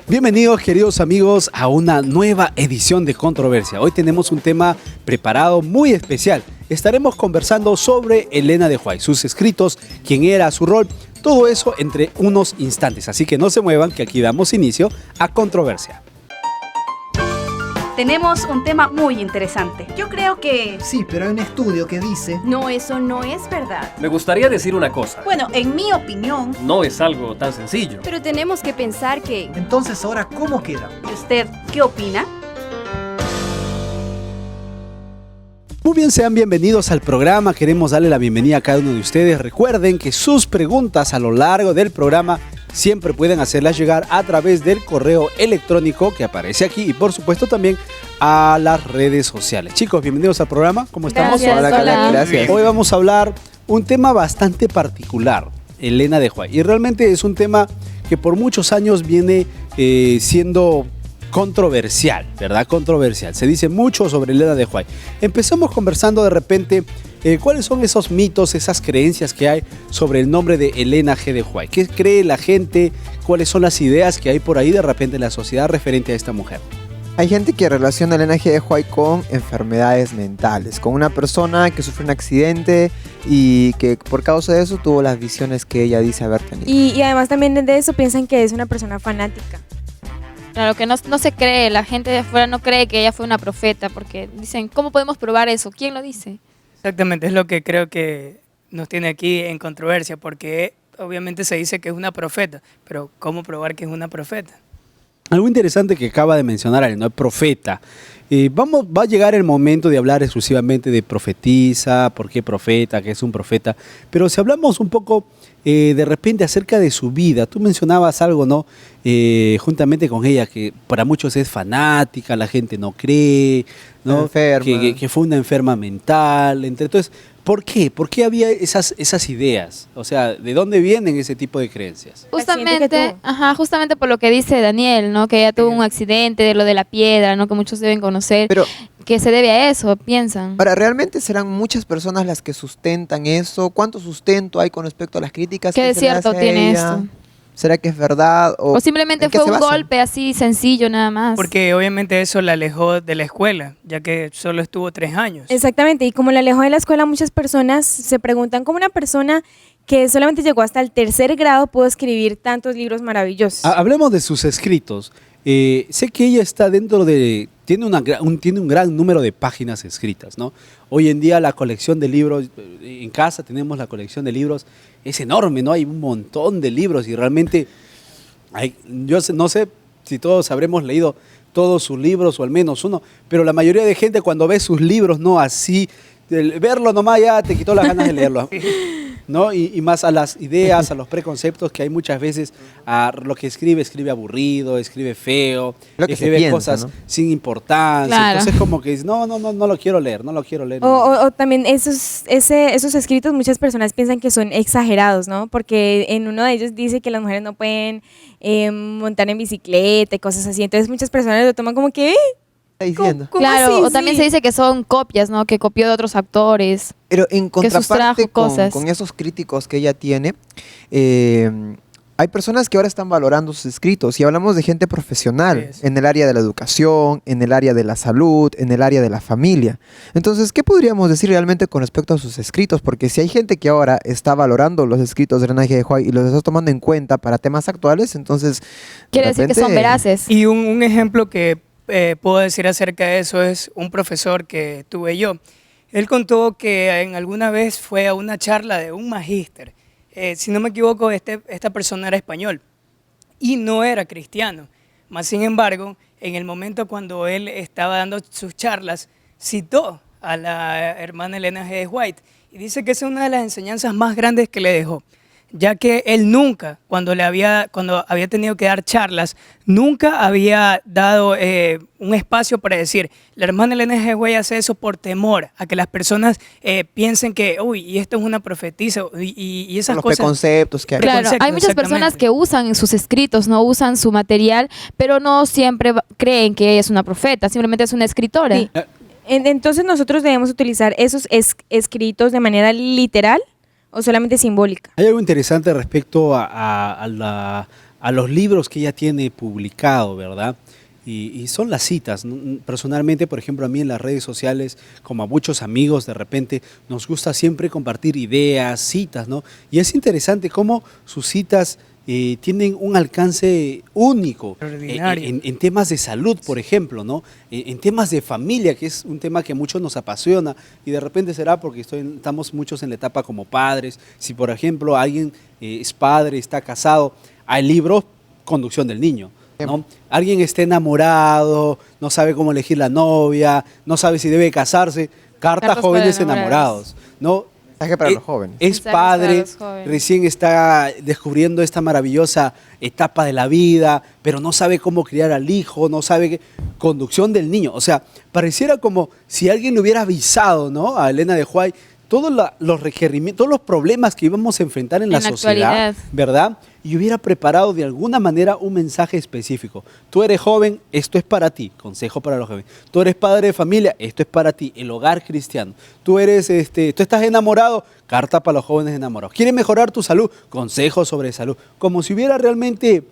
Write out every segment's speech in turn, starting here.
Bienvenidos, queridos amigos, a una nueva edición de Controversia. Hoy tenemos un tema preparado muy especial. Estaremos conversando sobre Elena de White, sus escritos, quién era, su rol, todo eso entre unos instantes. Así que no se muevan, que aquí damos inicio a Controversia. Tenemos un tema muy interesante. Yo creo que... Sí, pero hay un estudio que dice... No, eso no es verdad. Me gustaría decir una cosa. Bueno, en mi opinión... No es algo tan sencillo. Pero tenemos que pensar que... Entonces, ahora, ¿cómo queda? ¿Y usted qué opina? Muy bien, sean bienvenidos al programa. Queremos darle la bienvenida a cada uno de ustedes. Recuerden que sus preguntas a lo largo del programa siempre pueden hacerlas llegar a través del correo electrónico que aparece aquí y por supuesto también a las redes sociales. Chicos, bienvenidos al programa. ¿Cómo estamos? Hola. Gracias. Hoy vamos a hablar un tema bastante particular, Elena de White. Y realmente es un tema que por muchos años viene siendo controversial, ¿verdad? Controversial. Se dice mucho sobre Elena de White. Empezamos conversando de repente cuáles son esos mitos, esas creencias que hay sobre el nombre de Elena G. de White. ¿Qué cree la gente? ¿Cuáles son las ideas que hay por ahí de repente en la sociedad referente a esta mujer? Hay gente que relaciona a Elena G. de White con enfermedades mentales, con una persona que sufre un accidente y que por causa de eso tuvo las visiones que ella dice haber tenido. Y además también de eso piensan que es una persona fanática. Claro, que no se cree, la gente de afuera no cree que ella fue una profeta, porque dicen, ¿cómo podemos probar eso? ¿Quién lo dice? Exactamente, es lo que creo que nos tiene aquí en controversia, porque obviamente se dice que es una profeta, pero ¿cómo probar que es una profeta? Algo interesante que acaba de mencionar Ale, ¿no? Profeta. Va a llegar el momento de hablar exclusivamente de profetisa, por qué profeta, qué es un profeta, pero si hablamos un poco de repente acerca de su vida, tú mencionabas algo, ¿no? Juntamente con ella, que para muchos es fanática, la gente no cree, ¿no? Enferma. Que fue una enferma mental, entonces, ¿por qué? ¿Por qué había esas ideas? O sea, ¿de dónde vienen ese tipo de creencias? Justamente por lo que dice Daniel, ¿no? Que ella tuvo un accidente de lo de la piedra, ¿no? Que muchos deben conocer, Pero, que se debe a eso, piensan. ahora, ¿realmente serán muchas personas las que sustentan eso? ¿Cuánto sustento hay con respecto a las críticas ¿Qué que de se le cierto hace a tiene ella? esto? ¿Será que es verdad? O simplemente ¿en qué fue se un basan? golpe así sencillo nada más. Porque obviamente eso la alejó de la escuela, ya que solo estuvo 3 años. Exactamente, y como la alejó de la escuela, muchas personas se preguntan cómo una persona que solamente llegó hasta el 3er grado pudo escribir tantos libros maravillosos. Hablemos de sus escritos. Sé que ella está dentro de... Tiene un gran número de páginas escritas, ¿no? Hoy en día la colección de libros, en casa tenemos la colección de libros, es enorme, ¿no? Hay un montón de libros y realmente, no sé si todos habremos leído todos sus libros o al menos uno, pero la mayoría de gente cuando ve sus libros, no así, verlo nomás ya te quitó las ganas de leerlo. ¿No? Y más a las ideas, a los preconceptos que hay muchas veces, a lo que escribe aburrido, escribe feo, Lo que escribe se piensa, cosas ¿no? sin importancia. Claro. Entonces como que no lo quiero leer, no lo quiero leer. O también esos escritos muchas personas piensan que son exagerados, ¿no? Porque en uno de ellos dice que las mujeres no pueden montar en bicicleta y cosas así. Entonces muchas personas lo toman como que... Está diciendo. ¿Cómo Claro, así? o también Sí. se dice que son copias, ¿no? Que copió de otros actores. Pero en que contraparte sustrajo cosas. con esos críticos que ella tiene, hay personas que ahora están valorando sus escritos y hablamos de gente profesional Sí, sí. en el área de la educación, en el área de la salud, en el área de la familia. Entonces, ¿qué podríamos decir realmente con respecto a sus escritos? Porque si hay gente que ahora está valorando los escritos de Elena G. de White y los está tomando en cuenta para temas actuales, entonces... Quiere de decir que repente- son veraces. Y un ejemplo que puedo decir acerca de eso es un profesor que tuve yo. Él contó que en alguna vez fue a una charla de un magíster. Si no me equivoco, esta persona era español y no era cristiano. Más sin embargo, en el momento cuando él estaba dando sus charlas, citó a la hermana Elena G. de White y dice que esa es una de las enseñanzas más grandes que le dejó, ya que él nunca, cuando había tenido que dar charlas, nunca había dado un espacio para decir, la hermana Elena G. White hace eso por temor a que las personas piensen que, uy, y esto es una profetisa, y esas Los cosas. preconceptos que hay. Claro, Preconceptos, hay muchas personas exactamente. que usan en sus escritos, no usan su material, pero no siempre creen que ella es una profeta, simplemente es una escritora. Sí. Entonces nosotros debemos utilizar esos escritos de manera literal o solamente simbólica. Hay algo interesante respecto a a los libros que ella tiene publicado, ¿verdad? Y son las citas. Personalmente, por ejemplo, a mí en las redes sociales, como a muchos amigos, de repente nos gusta siempre compartir ideas, citas, ¿no? Y es interesante cómo sus citas tienen un alcance único Extraordinario. en temas de salud, por ejemplo, ¿no? En temas de familia, que es un tema que a muchos nos apasiona, y de repente será porque estamos muchos en la etapa como padres. Si, por ejemplo, alguien es padre, está casado, hay libros, Conducción del Niño, ¿no? Alguien está enamorado, no sabe cómo elegir la novia, no sabe si debe casarse, Cartas Cartas Jóvenes para Enamorados, ¿no? Mensaje para los jóvenes. Es Mensajes para padre, los jóvenes. recién está descubriendo esta maravillosa etapa de la vida, pero no sabe cómo criar al hijo, no sabe Conducción del Niño. O sea, pareciera como si alguien le hubiera avisado, ¿no?, a Elena de White todos los requerimientos, todos los problemas que íbamos a enfrentar en la sociedad, actualidad. ¿verdad? Y hubiera preparado de alguna manera un mensaje específico. Tú eres joven, esto es para ti, consejo para los jóvenes. Tú eres padre de familia, esto es para ti, el hogar cristiano. Tú estás enamorado, carta para los jóvenes enamorados. ¿Quieres mejorar tu salud? Consejos sobre salud. Como si hubiera realmente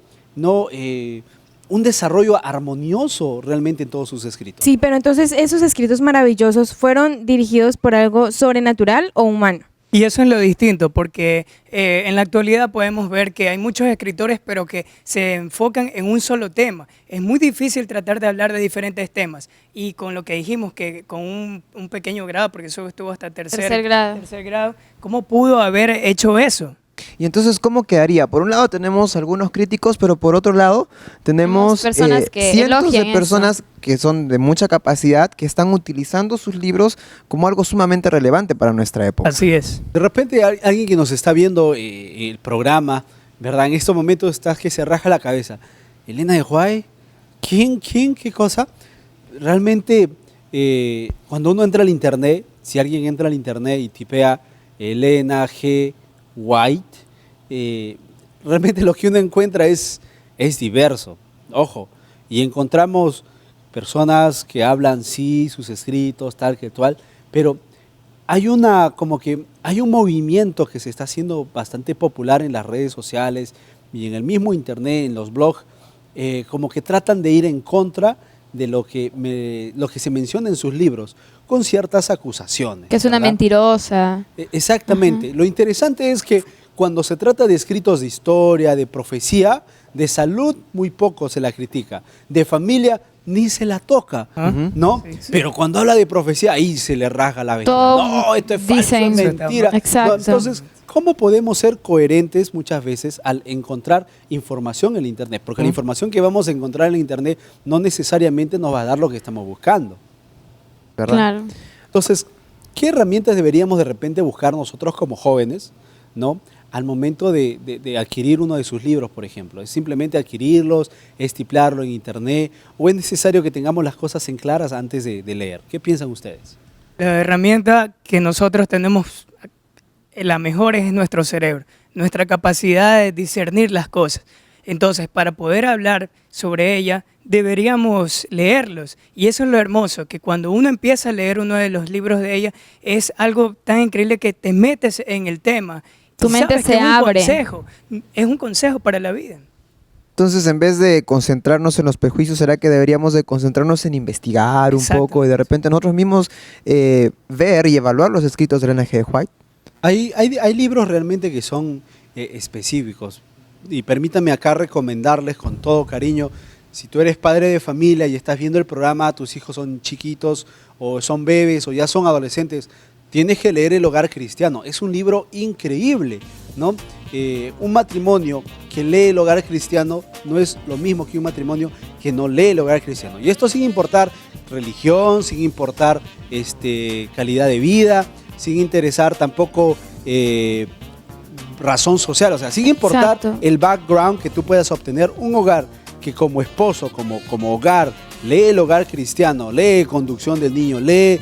un desarrollo armonioso realmente en todos sus escritos. Sí, pero entonces esos escritos maravillosos fueron dirigidos por algo sobrenatural o humano. Y eso es lo distinto, porque en la actualidad podemos ver que hay muchos escritores, pero que se enfocan en un solo tema. Es muy difícil tratar de hablar de diferentes temas. Y con lo que dijimos, que con un pequeño grado, porque eso estuvo hasta tercer grado, ¿cómo pudo haber hecho eso? Y entonces, ¿cómo quedaría? Por un lado tenemos algunos críticos, pero por otro lado tenemos personas que cientos de elogian personas que son de mucha capacidad, que están utilizando sus libros como algo sumamente relevante para nuestra época. Así es. De repente alguien que nos está viendo el programa, ¿verdad? En estos momentos estás que se raja la cabeza. Elena de White, ¿quién? ¿Qué cosa? Realmente, cuando uno entra al internet, si alguien entra al internet y tipea Elena G. White, realmente lo que uno encuentra es diverso, ojo, y encontramos personas que hablan, sí, sus escritos, tal que tal, pero hay un movimiento que se está haciendo bastante popular en las redes sociales y en el mismo internet, en los blogs, como que tratan de ir en contra de lo que se menciona en sus libros, con ciertas acusaciones. Que es una ¿verdad? mentirosa. Exactamente. Lo interesante es que cuando se trata de escritos de historia, de profecía, de salud, muy poco se la critica. De familia, ni se la toca, ¿no? Sí, sí. Pero cuando habla de profecía, ahí se le rasga la ventana. Todo No, esto es falso, dicen- es mentira. Exacto. No, entonces, ¿cómo podemos ser coherentes muchas veces al encontrar información en el Internet? Porque la información que vamos a encontrar en el Internet no necesariamente nos va a dar lo que estamos buscando. ¿Verdad? Claro. Entonces, ¿qué herramientas deberíamos de repente buscar nosotros como jóvenes, ¿no?, al momento de adquirir uno de sus libros, por ejemplo? ¿Es simplemente adquirirlos, es tiplarlo en internet, o es necesario que tengamos las cosas en claras antes de leer? ¿Qué piensan ustedes? La herramienta que nosotros tenemos, la mejor es nuestro cerebro, nuestra capacidad de discernir las cosas. Entonces, para poder hablar sobre ella, deberíamos leerlos. Y eso es lo hermoso, que cuando uno empieza a leer uno de los libros de ella, es algo tan increíble que te metes en el tema. Tu Y mente sabes se que abre. Es un consejo para la vida. Entonces, en vez de concentrarnos en los prejuicios, ¿será que deberíamos de concentrarnos en investigar un Exacto. poco y de repente nosotros mismos ver y evaluar los escritos de Elena G. White? Hay libros realmente que son específicos. Y permítanme acá recomendarles con todo cariño, si tú eres padre de familia y estás viendo el programa, tus hijos son chiquitos o son bebés o ya son adolescentes, tienes que leer El Hogar Cristiano. Es un libro increíble, ¿no? Un matrimonio que lee El Hogar Cristiano no es lo mismo que un matrimonio que no lee El Hogar Cristiano. Y esto sin importar religión, sin importar calidad de vida, sin interesar tampoco razón social, o sea, sin importar Exacto. el background que tú puedas obtener. Un hogar que como esposo, como hogar, lee El Hogar Cristiano, lee Conducción del Niño, lee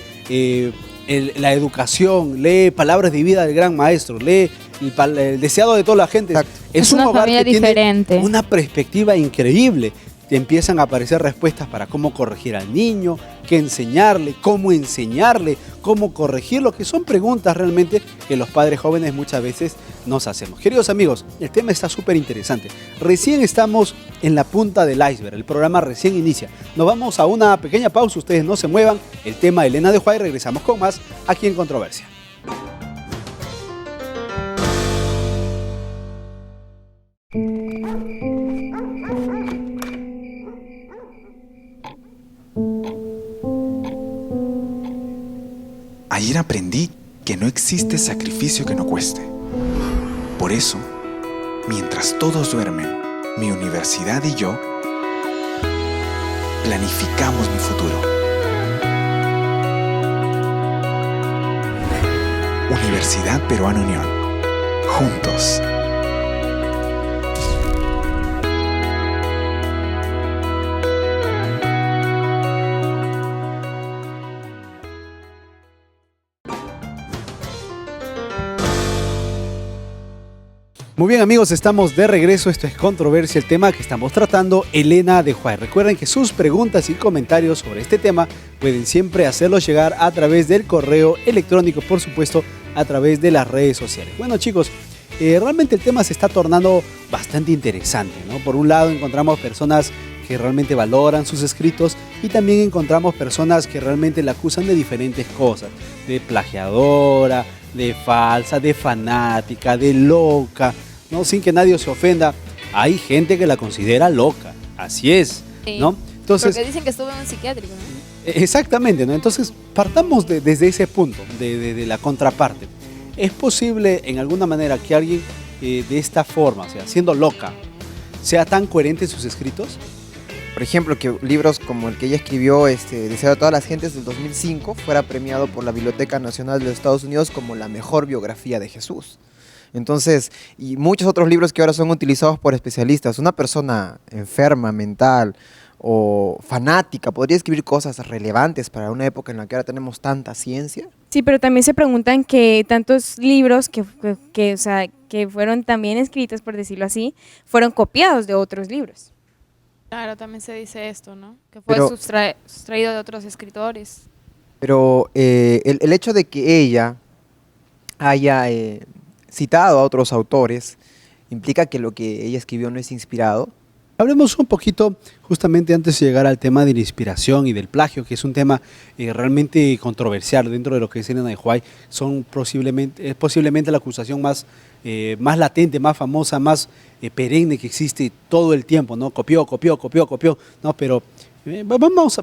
la educación, lee Palabras de Vida del Gran Maestro, lee el deseado de toda la gente. Exacto. Es un una hogar familia que tiene diferente. una perspectiva increíble. te empiezan a aparecer respuestas para cómo corregir al niño, qué enseñarle, cómo corregirlo, que son preguntas realmente que los padres jóvenes muchas veces nos hacemos. Queridos amigos, el tema está súper interesante. Recién estamos en la punta del iceberg, el programa recién inicia. Nos vamos a una pequeña pausa, ustedes no se muevan. El tema de Elena de Huay, regresamos con más aquí en Controversia. Ayer aprendí que no existe sacrificio que no cueste. Por eso, mientras todos duermen, mi universidad y yo planificamos mi futuro. Universidad Peruana Unión. Juntos. Muy bien amigos, estamos de regreso, esto es Controversia, el tema que estamos tratando, Elena de Huay. Recuerden que sus preguntas y comentarios sobre este tema pueden siempre hacerlos llegar a través del correo electrónico, por supuesto, a través de las redes sociales. Bueno chicos, realmente el tema se está tornando bastante interesante, ¿no? Por un lado encontramos personas que realmente valoran sus escritos y también encontramos personas que realmente la acusan de diferentes cosas, de plagiadora, de falsa, de fanática, de loca, ¿no? Sin que nadie se ofenda, hay gente que la considera loca, así es, sí, ¿no? Entonces, porque dicen que estuvo en un psiquiátrico, ¿no? Exactamente, ¿no? Entonces, partamos desde ese punto, de la contraparte. ¿Es posible en alguna manera que alguien de esta forma, o sea, siendo loca, sea tan coherente en sus escritos? Por ejemplo, que libros como el que ella escribió, Deseo a todas las gentes del 2005, fuera premiado por la Biblioteca Nacional de los Estados Unidos como la mejor biografía de Jesús. Entonces, y muchos otros libros que ahora son utilizados por especialistas. Una persona enferma, mental o fanática podría escribir cosas relevantes para una época en la que ahora tenemos tanta ciencia. Sí, pero también se preguntan que tantos libros que fueron también escritos, por decirlo así, fueron copiados de otros libros. Claro, también se dice esto, ¿no? Que fue sustraído de otros escritores. Pero el hecho de que ella haya citado a otros autores implica que lo que ella escribió no es inspirado. Hablemos un poquito, justamente antes de llegar al tema de la inspiración y del plagio, que es un tema realmente controversial dentro de lo que es Elena de Huay. Es posiblemente la acusación más latente, más famosa, más perenne que existe todo el tiempo, ¿no? Copió, ¿no? Pero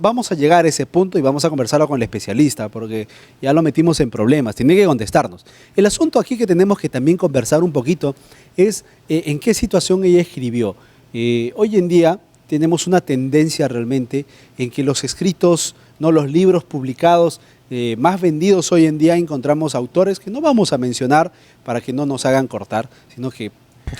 vamos a llegar a ese punto y vamos a conversarlo con el especialista, porque ya lo metimos en problemas, tiene que contestarnos. El asunto aquí que tenemos que también conversar un poquito es en qué situación ella escribió. Hoy en día tenemos una tendencia realmente en que los escritos, no los libros publicados más vendidos hoy en día, encontramos autores que no vamos a mencionar para que no nos hagan cortar, sino que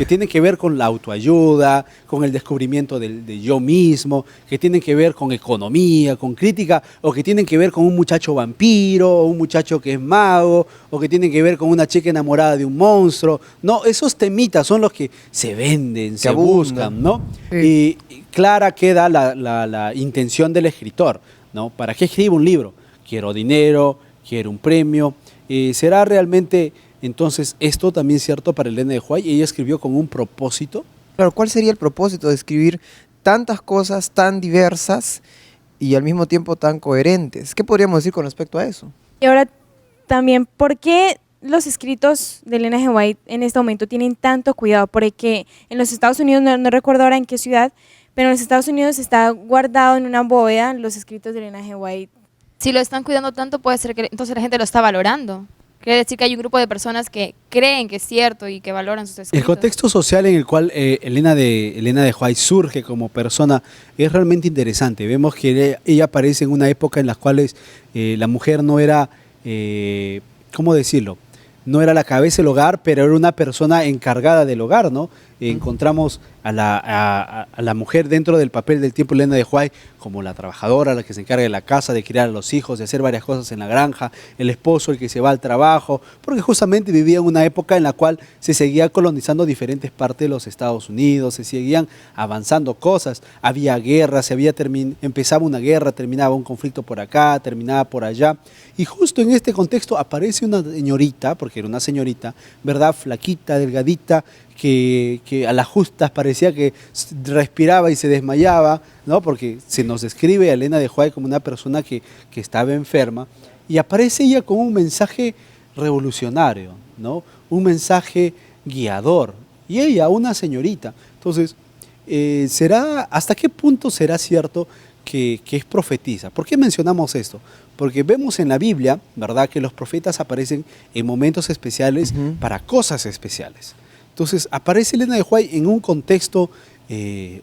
tienen que ver con la autoayuda, con el descubrimiento de yo mismo, que tienen que ver con economía, con crítica, o que tienen que ver con un muchacho vampiro, o un muchacho que es mago, o que tienen que ver con una chica enamorada de un monstruo. No, esos temitas son los que se venden, se buscan, ¿no? Sí. Y clara queda la intención del escritor, ¿no? ¿Para qué escribe un libro? Quiero dinero, quiero un premio. ¿Será realmente entonces esto también cierto para Elena de Huay? ¿Ella escribió con un propósito? Claro, ¿cuál sería el propósito de escribir tantas cosas tan diversas y al mismo tiempo tan coherentes? ¿Qué podríamos decir con respecto a eso? Y ahora también, ¿por qué los escritos de Elena G. White en este momento tienen tanto cuidado? Porque en los Estados Unidos, no recuerdo ahora en qué ciudad, pero en los Estados Unidos está guardado en una bóveda los escritos de Elena G. White. Si lo están cuidando tanto, puede ser que entonces la gente lo está valorando. Quiere decir que hay un grupo de personas que creen que es cierto y que valoran sus escritos. El contexto social en el cual Elena de Huay surge como persona es realmente interesante. Vemos que ella aparece en una época en la cual la mujer no era, ¿cómo decirlo? No era la cabeza del hogar, pero era una persona encargada del hogar, ¿no? encontramos a la mujer dentro del papel del tiempo de Elena de White como la trabajadora, la que se encarga de la casa, de criar a los hijos, de hacer varias cosas en la granja, el esposo, el que se va al trabajo, porque justamente vivía en una época en la cual se seguía colonizando diferentes partes de los Estados Unidos, se seguían avanzando cosas, había guerras, empezaba una guerra, terminaba un conflicto por acá, terminaba por allá, y justo en este contexto aparece una señorita, porque era una señorita, ¿verdad? Flaquita, delgadita, que a las justas parecía que respiraba y se desmayaba, ¿no? Porque se nos describe a Elena de White como una persona que estaba enferma, y aparece ella con un mensaje revolucionario, ¿no? Un mensaje guiador, y ella, una señorita. Entonces, ¿hasta qué punto será cierto que es profetisa? ¿Por qué mencionamos esto? Porque vemos en la Biblia, ¿verdad?, que los profetas aparecen en momentos especiales para cosas especiales. Entonces, aparece Elena de White en un contexto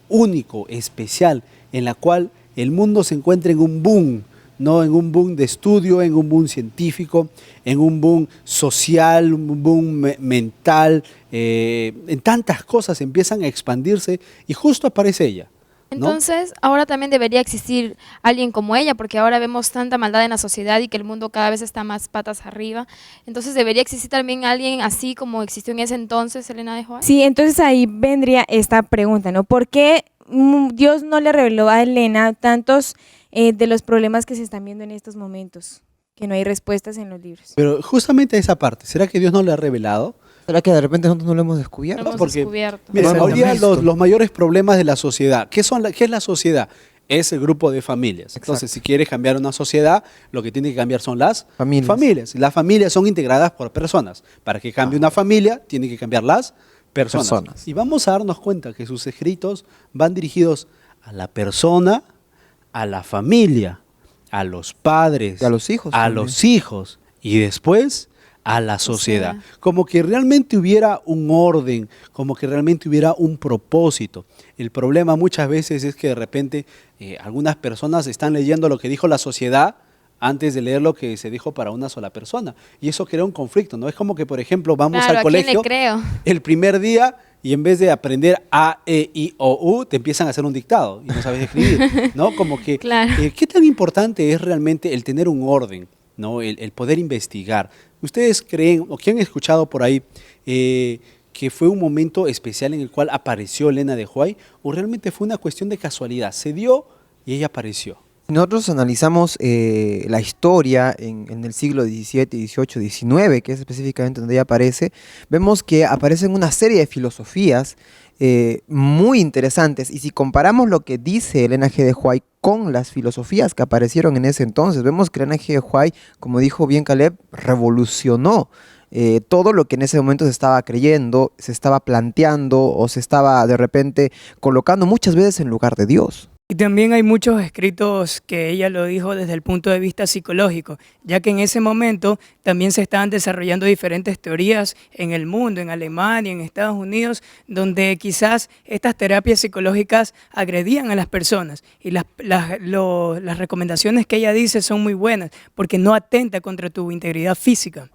único, especial, en la cual el mundo se encuentra en un boom, ¿no? En un boom de estudio, en un boom científico, en un boom social, un boom mental, en tantas cosas empiezan a expandirse y justo aparece ella, ¿no? Entonces, ahora también debería existir alguien como ella, porque ahora vemos tanta maldad en la sociedad y que el mundo cada vez está más patas arriba. Entonces, debería existir también alguien así como existió en ese entonces Elena de White. Sí, entonces ahí vendría esta pregunta, ¿no? ¿Por qué Dios no le reveló a Elena tantos de los problemas que se están viendo en estos momentos? Que no hay respuestas en los libros. Pero justamente esa parte, ¿será que Dios no le ha revelado? ¿Será que de repente nosotros no lo hemos descubierto? Lo hemos Porque, descubierto. mira, No, hoy día honesto. los mayores problemas de la sociedad, ¿qué es la sociedad? Es el grupo de familias. Entonces, si quieres cambiar una sociedad, lo que tiene que cambiar son las familias. Las familias son integradas por personas. Para que cambie una familia, tiene que cambiar las personas. Y vamos a darnos cuenta que sus escritos van dirigidos a la persona, a la familia, a los padres, Y a los hijos a también. los hijos y después a la sociedad. Como que realmente hubiera un orden, como que realmente hubiera un propósito. El problema muchas veces es que de repente algunas personas están leyendo lo que dijo la sociedad antes de leer lo que se dijo para una sola persona. Y eso crea un conflicto, ¿no? Es como que, por ejemplo, vamos Claro, al ¿a quién colegio le creo? el primer día y en vez de aprender A, E, I, O, U, te empiezan a hacer un dictado y no sabes escribir, ¿no? Como que, Claro. ¿qué tan importante es realmente el tener un orden, ¿no? El poder investigar. ¿Ustedes creen, o que han escuchado por ahí, que fue un momento especial en el cual apareció Elena de White, o realmente fue una cuestión de casualidad? Se dio y ella apareció. Nosotros analizamos la historia en el siglo XVII, XVIII, XIX, que es específicamente donde ella aparece, vemos que aparecen una serie de filosofías muy interesantes, y si comparamos lo que dice Elena G. de White con las filosofías que aparecieron en ese entonces, vemos que Elena G. de White, como dijo bien Caleb, revolucionó todo lo que en ese momento se estaba creyendo, se estaba planteando o se estaba de repente colocando muchas veces en lugar de Dios. Y también hay muchos escritos que ella lo dijo desde el punto de vista psicológico, ya que en ese momento también se estaban desarrollando diferentes teorías en el mundo, en Alemania, en Estados Unidos, donde quizás estas terapias psicológicas agredían a las personas. Y las recomendaciones que ella dice son muy buenas, porque no atenta contra tu integridad física.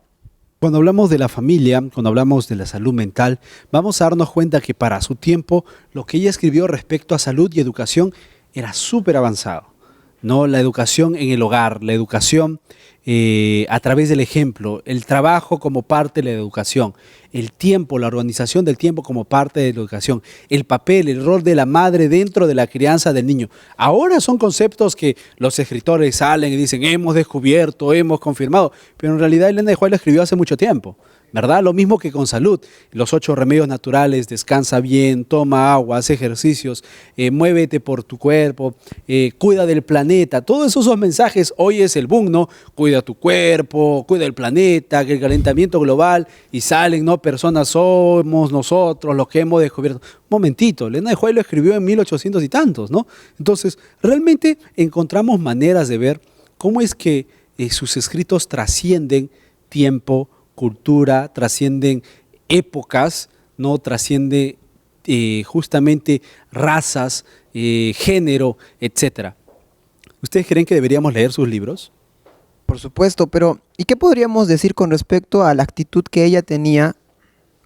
Cuando hablamos de la familia, cuando hablamos de la salud mental, vamos a darnos cuenta que para su tiempo lo que ella escribió respecto a salud y educación era súper avanzado, ¿no? La educación en el hogar, la educación a través del ejemplo, el trabajo como parte de la educación, el tiempo, la organización del tiempo como parte de la educación, el papel, el rol de la madre dentro de la crianza del niño. Ahora son conceptos que los escritores salen y dicen, hemos descubierto, hemos confirmado, pero en realidad Elena de White lo escribió hace mucho tiempo, ¿verdad? Lo mismo que con salud, los 8 remedios naturales: descansa bien, toma agua, haz ejercicios, muévete por tu cuerpo, cuida del planeta. Todos esos mensajes, hoy es el boom, ¿no? Cuida tu cuerpo, cuida el planeta, que el calentamiento global, y salen, ¿no? Personas, somos nosotros los que hemos descubierto. Un momentito, Elena de White lo escribió en 1800 y tantos, ¿no? Entonces, realmente encontramos maneras de ver cómo es que sus escritos trascienden tiempo, cultura, trascienden épocas, ¿no? Trasciende justamente razas, género, etc. ¿Ustedes creen que deberíamos leer sus libros? Por supuesto, pero ¿y qué podríamos decir con respecto a la actitud que ella tenía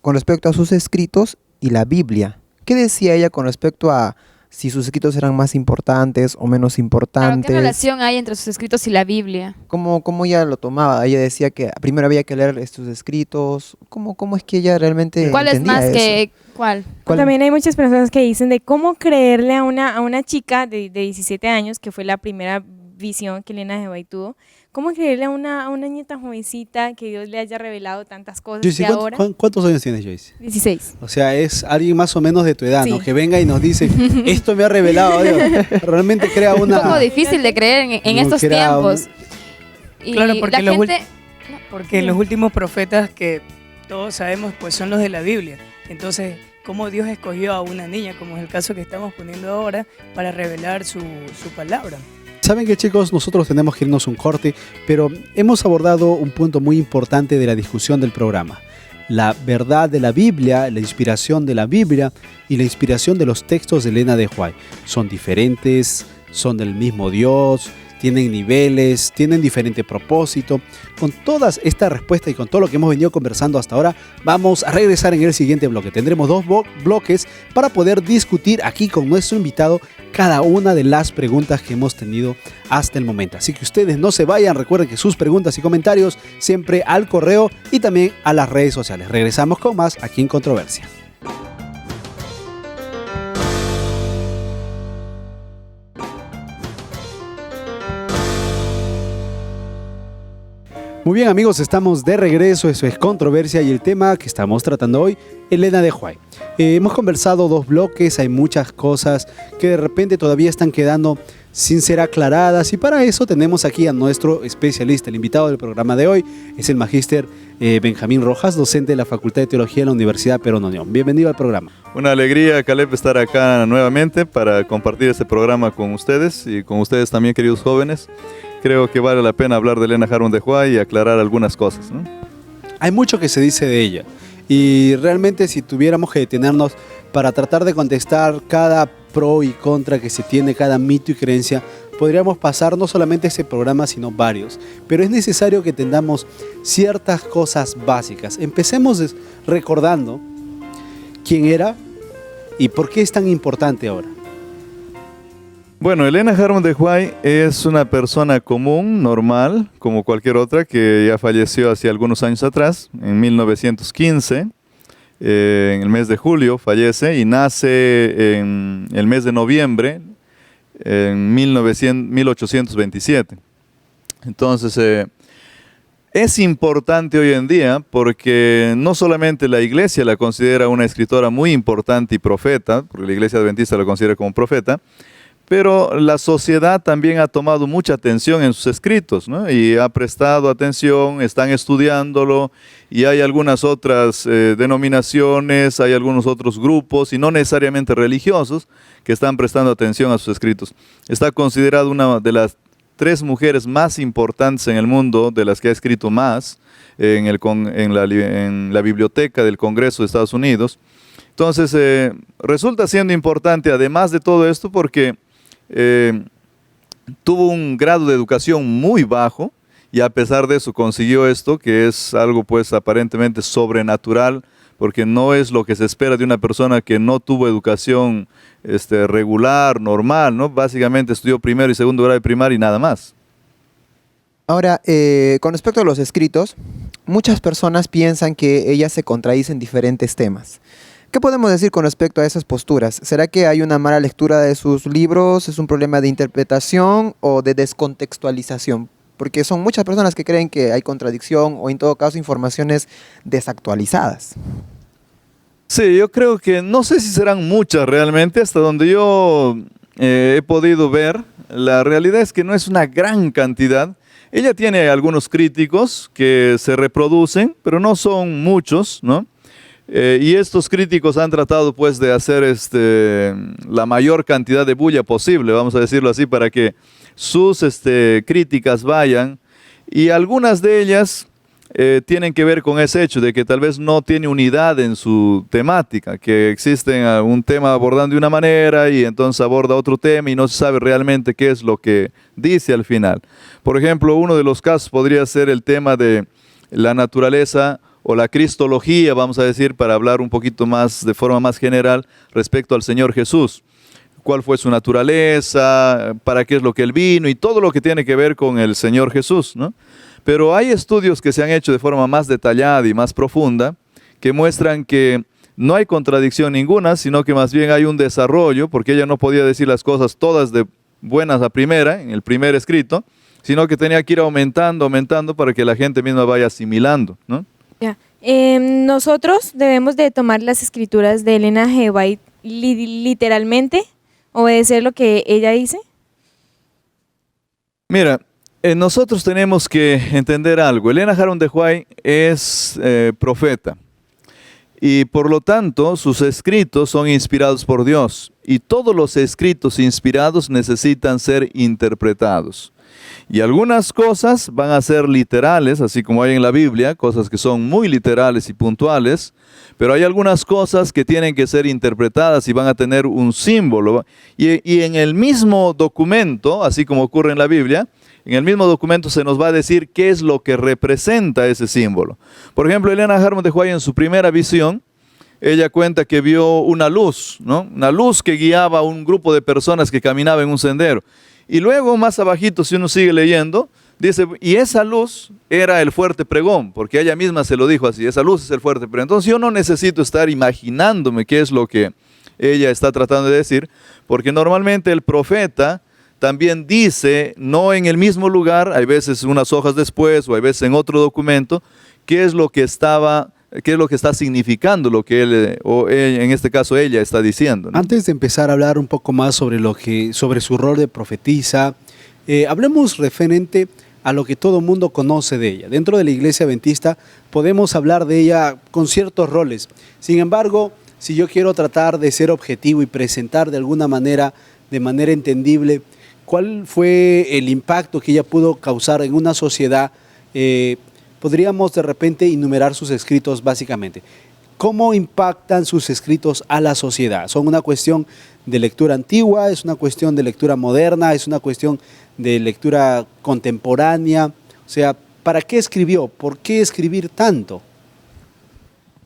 con respecto a sus escritos y la Biblia. ¿Qué decía ella con respecto a si sus escritos eran más importantes o menos Claro, importantes? ¿qué relación hay entre sus escritos y la Biblia? ¿Cómo ella lo tomaba? Ella decía que primero había que leer estos escritos. ¿Cómo es que ella realmente ¿Cuál es entendía más eso? que cuál? También hay muchas personas que dicen de cómo creerle a una chica de 17 años, que fue la primera visión que Elena de White tuvo, cómo creerle a una niña tan jovencita que Dios le haya revelado tantas cosas Joyce, que ahora... ¿cuántos años tienes, Joyce? 16. O sea, es alguien más o menos de tu edad, ¿no? Sí. Que venga y nos dice, esto me ha revelado Dios. Realmente crea Un poco una... difícil de creer en estos crea un- tiempos. Y Claro, porque la los gente... Porque los últimos profetas que todos sabemos pues son los de la Biblia. Entonces, cómo Dios escogió a una niña, como es el caso que estamos poniendo ahora, para revelar su palabra. Saben que, chicos, nosotros tenemos que irnos un corte, pero hemos abordado un punto muy importante de la discusión del programa. La verdad de la Biblia, la inspiración de la Biblia y la inspiración de los textos de Elena de White. Son diferentes, son del mismo Dios, tienen niveles, tienen diferente propósito. Con todas estas respuestas y con todo lo que hemos venido conversando hasta ahora, vamos a regresar en el siguiente bloque. Tendremos dos bloques para poder discutir aquí con nuestro invitado cada una de las preguntas que hemos tenido hasta el momento. Así que ustedes no se vayan, recuerden que sus preguntas y comentarios siempre al correo y también a las redes sociales. Regresamos con más aquí en Controversia. Muy bien, amigos, estamos de regreso. Eso es Controversia y el tema que estamos tratando hoy, Elena de White. Hemos conversado dos bloques, hay muchas cosas que de repente todavía están quedando sin ser aclaradas y para eso tenemos aquí a nuestro especialista. El invitado del programa de hoy es el magíster Benjamín Rojas, docente de la Facultad de Teología de la Universidad Perón Unión. Bienvenido al programa. Una alegría, Caleb, estar acá nuevamente para compartir este programa con ustedes y con ustedes también, queridos jóvenes. Creo que vale la pena hablar de Elena Harmon de White y aclarar algunas cosas, ¿no? Hay mucho que se dice de ella y realmente si tuviéramos que detenernos para tratar de contestar cada pro y contra que se tiene, cada mito y creencia, podríamos pasar no solamente ese programa sino varios, pero es necesario que tengamos ciertas cosas básicas. Empecemos recordando quién era y por qué es tan importante ahora. Bueno, Elena Harmon de White es una persona común, normal, como cualquier otra, que ya falleció hace algunos años atrás, en 1915, en el mes de julio fallece y nace en el mes de noviembre, en 1827. Entonces, es importante hoy en día porque no solamente la iglesia la considera una escritora muy importante y profeta, porque la iglesia adventista la considera como profeta, pero la sociedad también ha tomado mucha atención en sus escritos, ¿no? Y ha prestado atención, están estudiándolo y hay algunas otras denominaciones, hay algunos otros grupos y no necesariamente religiosos que están prestando atención a sus escritos. Está considerada una de las 3 mujeres más importantes en el mundo, de las que ha escrito más en la biblioteca del Congreso de Estados Unidos. Entonces, resulta siendo importante además de todo esto porque tuvo un grado de educación muy bajo y a pesar de eso consiguió esto, que es algo pues aparentemente sobrenatural, porque no es lo que se espera de una persona que no tuvo educación regular, normal, ¿no? Básicamente estudió primero y segundo grado de primaria y nada más. Ahora, con respecto a los escritos, muchas personas piensan que ella se contradice en diferentes temas. ¿Qué podemos decir con respecto a esas posturas? ¿Será que hay una mala lectura de sus libros? ¿Es un problema de interpretación o de descontextualización? Porque son muchas personas que creen que hay contradicción o en todo caso informaciones desactualizadas. Sí, yo creo que no sé si serán muchas realmente, hasta donde yo he podido ver, la realidad es que no es una gran cantidad. Ella tiene algunos críticos que se reproducen, pero no son muchos, ¿no? Y estos críticos han tratado pues de hacer la mayor cantidad de bulla posible, vamos a decirlo así, para que sus críticas vayan, y algunas de ellas tienen que ver con ese hecho de que tal vez no tiene unidad en su temática, que existen un tema abordando de una manera y entonces aborda otro tema y no se sabe realmente qué es lo que dice al final. Por ejemplo, uno de los casos podría ser el tema de la naturaleza o la cristología, vamos a decir, para hablar un poquito más, de forma más general, respecto al Señor Jesús. Cuál fue su naturaleza, para qué es lo que Él vino y todo lo que tiene que ver con el Señor Jesús, ¿no? Pero hay estudios que se han hecho de forma más detallada y más profunda que muestran que no hay contradicción ninguna, sino que más bien hay un desarrollo, porque ella no podía decir las cosas todas de buenas a primera, en el primer escrito, sino que tenía que ir aumentando para que la gente misma vaya asimilando, ¿no? Ya. Nosotros debemos de tomar las escrituras de Elena G. White literalmente, obedecer lo que ella dice. Mira, nosotros tenemos que entender algo. Elena Harum de White es profeta y por lo tanto sus escritos son inspirados por Dios y todos los escritos inspirados necesitan ser interpretados. Y algunas cosas van a ser literales, así como hay en la Biblia, cosas que son muy literales y puntuales, pero hay algunas cosas que tienen que ser interpretadas y van a tener un símbolo. Y en el mismo documento, así como ocurre en la Biblia, en el mismo documento se nos va a decir qué es lo que representa ese símbolo. Por ejemplo, Elena Harum de White en su primera visión, ella cuenta que vio una luz, ¿no? Una luz que guiaba a un grupo de personas que caminaba en un sendero. Y luego más abajito, si uno sigue leyendo, dice, y esa luz era el fuerte pregón, porque ella misma se lo dijo así, esa luz es el fuerte pregón. Entonces yo no necesito estar imaginándome qué es lo que ella está tratando de decir, porque normalmente el profeta también dice, no en el mismo lugar, hay veces unas hojas después o hay veces en otro documento, qué es lo que está significando lo que él, o en este caso ella, está diciendo, ¿no? Antes de empezar a hablar un poco más sobre su rol de profetisa, hablemos referente a lo que todo mundo conoce de ella. Dentro de la Iglesia Adventista podemos hablar de ella con ciertos roles. Sin embargo, si yo quiero tratar de ser objetivo y presentar de alguna manera, de manera entendible, ¿cuál fue el impacto que ella pudo causar en una sociedad? Podríamos de repente enumerar sus escritos básicamente. ¿Cómo impactan sus escritos a la sociedad? ¿Son una cuestión de lectura antigua? ¿Es una cuestión de lectura moderna? ¿Es una cuestión de lectura contemporánea? O sea, ¿para qué escribió? ¿Por qué escribir tanto?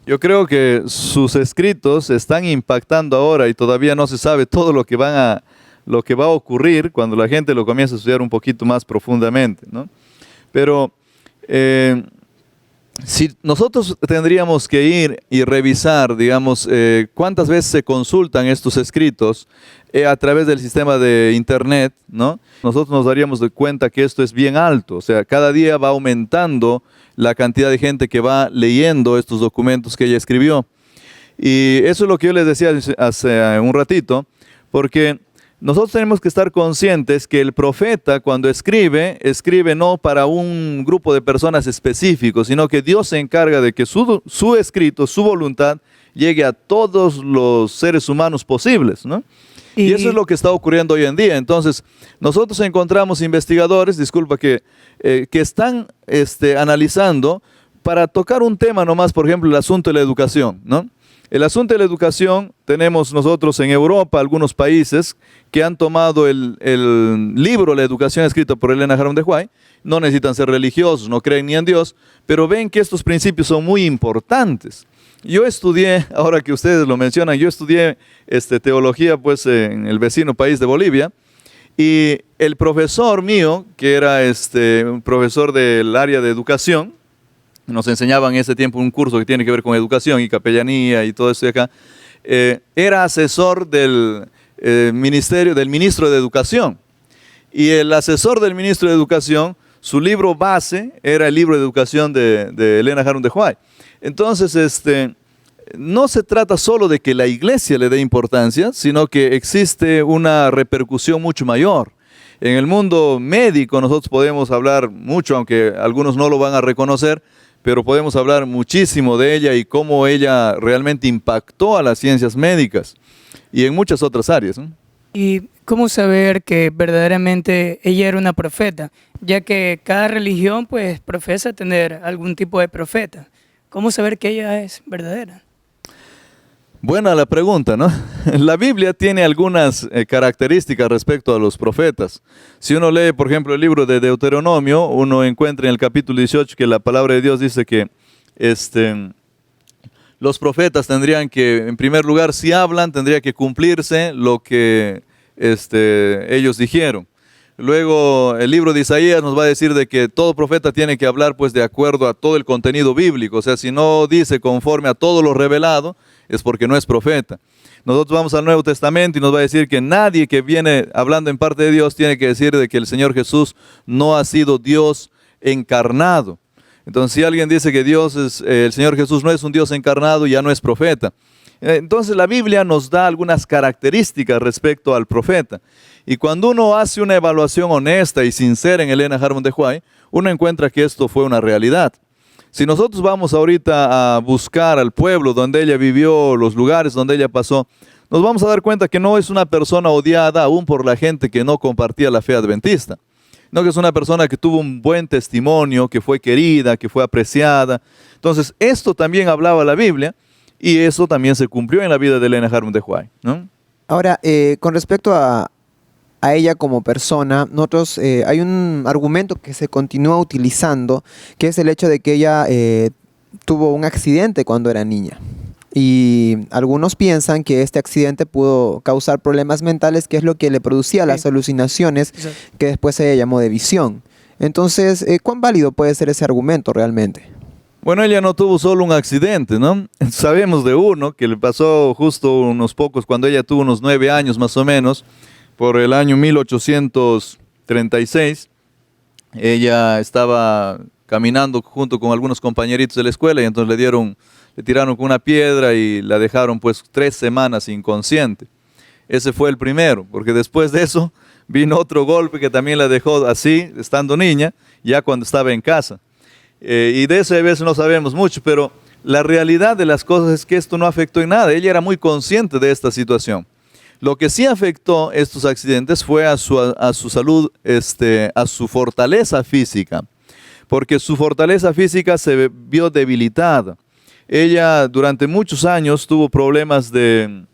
Yo creo que sus escritos están impactando ahora y todavía no se sabe todo lo que va a ocurrir cuando la gente lo comienza a estudiar un poquito más profundamente, ¿no? Pero si nosotros tendríamos que ir y revisar, digamos, cuántas veces se consultan estos escritos a través del sistema de internet, ¿no? Nosotros nos daríamos de cuenta que esto es bien alto, o sea, cada día va aumentando la cantidad de gente que va leyendo estos documentos que ella escribió. Y eso es lo que yo les decía hace un ratito, porque nosotros tenemos que estar conscientes que el profeta cuando escribe no para un grupo de personas específicos, sino que Dios se encarga de que su escrito, su voluntad, llegue a todos los seres humanos posibles, ¿no? Y eso es lo que está ocurriendo hoy en día. Entonces, nosotros encontramos investigadores, que están analizando para tocar un tema nomás, por ejemplo, el asunto de la educación, ¿no? El asunto de la educación, tenemos nosotros en Europa algunos países que han tomado el libro La educación escrito por Elena Harum de White, no necesitan ser religiosos, no creen ni en Dios, pero ven que estos principios son muy importantes. Yo estudié, ahora que ustedes lo mencionan, yo estudié teología pues en el vecino país de Bolivia, y el profesor mío, que era un profesor del área de educación, nos enseñaban en ese tiempo un curso que tiene que ver con educación y capellanía y todo eso de acá, era asesor del ministro de Educación. Y el asesor del ministro de Educación, su libro base era el libro de educación de Elena Harum de White. Entonces, no se trata solo de que la iglesia le dé importancia, sino que existe una repercusión mucho mayor. En el mundo médico nosotros podemos hablar mucho, aunque algunos no lo van a reconocer, pero podemos hablar muchísimo de ella y cómo ella realmente impactó a las ciencias médicas y en muchas otras áreas, ¿no? ¿Y cómo saber que verdaderamente ella era una profeta? Ya que cada religión pues profesa tener algún tipo de profeta. ¿Cómo saber que ella es verdadera? Buena la pregunta, ¿no? La Biblia tiene algunas características respecto a los profetas. Si uno lee, por ejemplo, el libro de Deuteronomio, uno encuentra en el capítulo 18 que la palabra de Dios dice que los profetas tendrían que, en primer lugar, si hablan, tendría que cumplirse lo que ellos dijeron. Luego, el libro de Isaías nos va a decir de que todo profeta tiene que hablar pues de acuerdo a todo el contenido bíblico. O sea, si no dice conforme a todo lo revelado, es porque no es profeta. Nosotros vamos al Nuevo Testamento y nos va a decir que nadie que viene hablando en parte de Dios tiene que decir de que el Señor Jesús no ha sido Dios encarnado. Entonces, si alguien dice que el Señor Jesús no es un Dios encarnado, ya no es profeta. Entonces, la Biblia nos da algunas características respecto al profeta. Y cuando uno hace una evaluación honesta y sincera en Elena Harmon de Huay, uno encuentra que esto fue una realidad. Si nosotros vamos ahorita a buscar al pueblo donde ella vivió, los lugares donde ella pasó, nos vamos a dar cuenta que no es una persona odiada aún por la gente que no compartía la fe adventista. No, que es una persona que tuvo un buen testimonio, que fue querida, que fue apreciada. Entonces, esto también hablaba la Biblia y eso también se cumplió en la vida de Elena Harmon de Huay, ¿no? Ahora, con respecto a ella como persona, nosotros hay un argumento que se continúa utilizando, que es el hecho de que ella tuvo un accidente cuando era niña. Y algunos piensan que este accidente pudo causar problemas mentales, que es lo que le producía las alucinaciones, que después ella llamó de visión. Entonces, ¿cuán válido puede ser ese argumento realmente? Bueno, ella no tuvo solo un accidente, ¿no? Sabemos de uno que le pasó justo unos pocos, cuando ella tuvo unos 9 años más o menos, por el año 1836. Ella estaba caminando junto con algunos compañeritos de la escuela y entonces le tiraron con una piedra y la dejaron pues 3 semanas inconsciente. Ese fue el primero, porque después de eso vino otro golpe que también la dejó así, estando niña, ya cuando estaba en casa. Y de eso a veces no sabemos mucho, pero la realidad de las cosas es que esto no afectó en nada. Ella era muy consciente de esta situación. Lo que sí afectó estos accidentes fue a su salud, a su fortaleza física, porque su fortaleza física se vio debilitada. Ella durante muchos años tuvo problemas de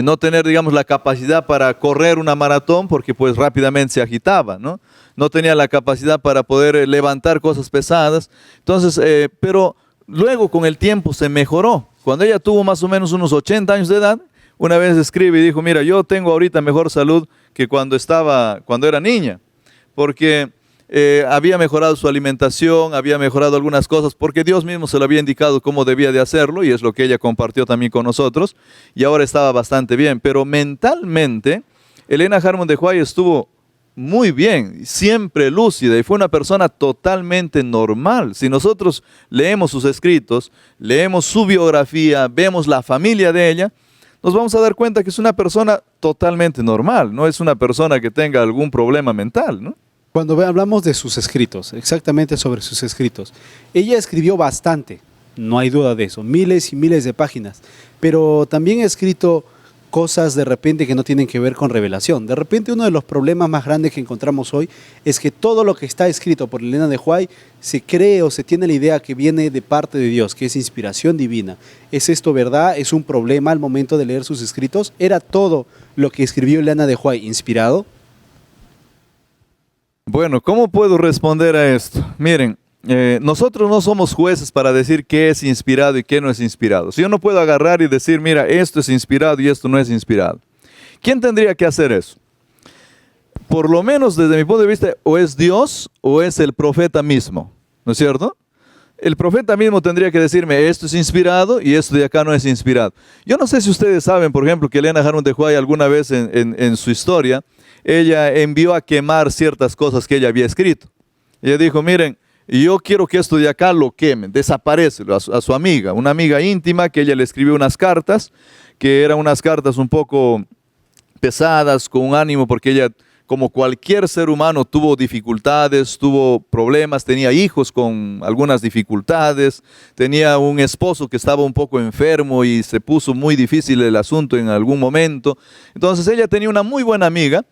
no tener, digamos, la capacidad para correr una maratón porque pues rápidamente se agitaba, ¿no? No tenía la capacidad para poder levantar cosas pesadas. Entonces, pero luego con el tiempo se mejoró. Cuando ella tuvo más o menos unos 80 años de edad, una vez escribe y dijo, mira, yo tengo ahorita mejor salud que cuando era niña, porque había mejorado su alimentación, había mejorado algunas cosas, porque Dios mismo se lo había indicado cómo debía de hacerlo, y es lo que ella compartió también con nosotros, y ahora estaba bastante bien. Pero mentalmente, Elena Harmon de Huay estuvo muy bien, siempre lúcida, y fue una persona totalmente normal. Si nosotros leemos sus escritos, leemos su biografía, vemos la familia de ella, nos vamos a dar cuenta que es una persona totalmente normal, no es una persona que tenga algún problema mental, ¿no? Cuando hablamos de sus escritos, exactamente sobre sus escritos, ella escribió bastante, no hay duda de eso, miles y miles de páginas, pero también ha escrito cosas de repente que no tienen que ver con revelación. De repente uno de los problemas más grandes que encontramos hoy es que todo lo que está escrito por Elena de Huay se cree o se tiene la idea que viene de parte de Dios, que es inspiración divina. ¿Es esto verdad? ¿Es un problema al momento de leer sus escritos? ¿Era todo lo que escribió Elena de Huay inspirado? Bueno, ¿cómo puedo responder a esto? Miren, nosotros no somos jueces para decir qué es inspirado y qué no es inspirado. Si yo no puedo agarrar y decir, mira, esto es inspirado y esto no es inspirado. ¿Quién tendría que hacer eso? Por lo menos desde mi punto de vista, o es Dios o es el profeta mismo, ¿no es cierto? El profeta mismo tendría que decirme, esto es inspirado y esto de acá no es inspirado. Yo no sé si ustedes saben, por ejemplo, que Elena Harmon de Huay alguna vez en su historia, ella envió a quemar ciertas cosas que ella había escrito. Ella dijo, miren, yo quiero que esto de acá lo quemen, desaparécelo a su amiga, una amiga íntima que ella le escribió unas cartas, que eran unas cartas un poco pesadas, con un ánimo, porque ella, como cualquier ser humano, tuvo dificultades, tuvo problemas, tenía hijos con algunas dificultades, tenía un esposo que estaba un poco enfermo y se puso muy difícil el asunto en algún momento. Entonces ella tenía una muy buena amiga,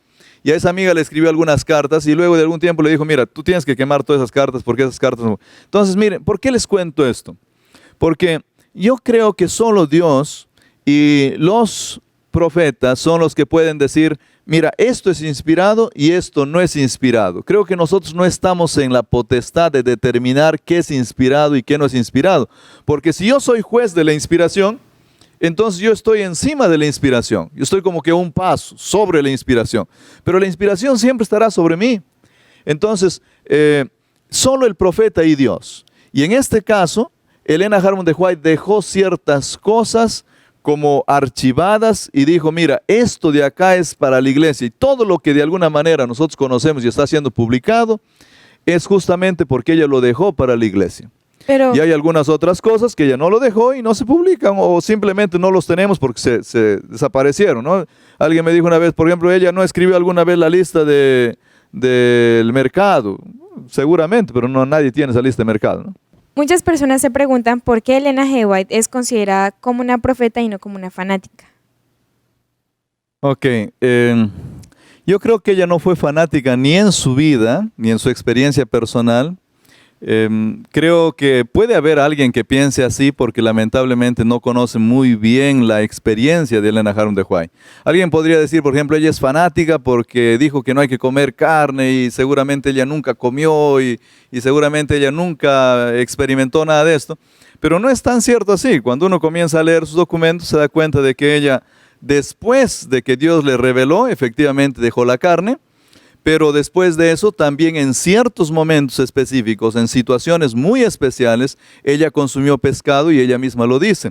y a esa amiga le escribió algunas cartas y luego de algún tiempo le dijo, mira, tú tienes que quemar todas esas cartas porque esas cartas no... Entonces, miren, ¿por qué les cuento esto? Porque yo creo que solo Dios y los profetas son los que pueden decir, mira, esto es inspirado y esto no es inspirado. Creo que nosotros no estamos en la potestad de determinar qué es inspirado y qué no es inspirado. Porque si yo soy juez de la inspiración, entonces yo estoy encima de la inspiración. Yo estoy como que un paso sobre la inspiración. Pero la inspiración siempre estará sobre mí. Entonces, solo el profeta y Dios. Y en este caso, Elena Harmon de White dejó ciertas cosas como archivadas y dijo, mira, esto de acá es para la iglesia. Y todo lo que de alguna manera nosotros conocemos y está siendo publicado es justamente porque ella lo dejó para la iglesia. Pero, y hay algunas otras cosas que ella no lo dejó y no se publican o simplemente no los tenemos porque se desaparecieron, ¿no? Alguien me dijo una vez, por ejemplo, ella no escribió alguna vez la lista del mercado. Seguramente, pero no, nadie tiene esa lista de mercado, ¿no? muchas personas se preguntan por qué Elena G. White es considerada como una profeta y no como una fanática. Ok, yo creo que ella no fue fanática ni en su vida, ni en su experiencia personal. Creo que puede haber alguien que piense así porque lamentablemente no conoce muy bien la experiencia de Elena Harmon de White. Alguien podría decir, por ejemplo, ella es fanática porque dijo que no hay que comer carne y seguramente ella nunca comió y seguramente ella nunca experimentó nada de esto. Pero no es tan cierto así. Cuando uno comienza a leer sus documentos se da cuenta de que ella, después de que Dios le reveló, efectivamente dejó la carne. Pero después de eso, también en ciertos momentos específicos, en situaciones muy especiales, ella consumió pescado y ella misma lo dice.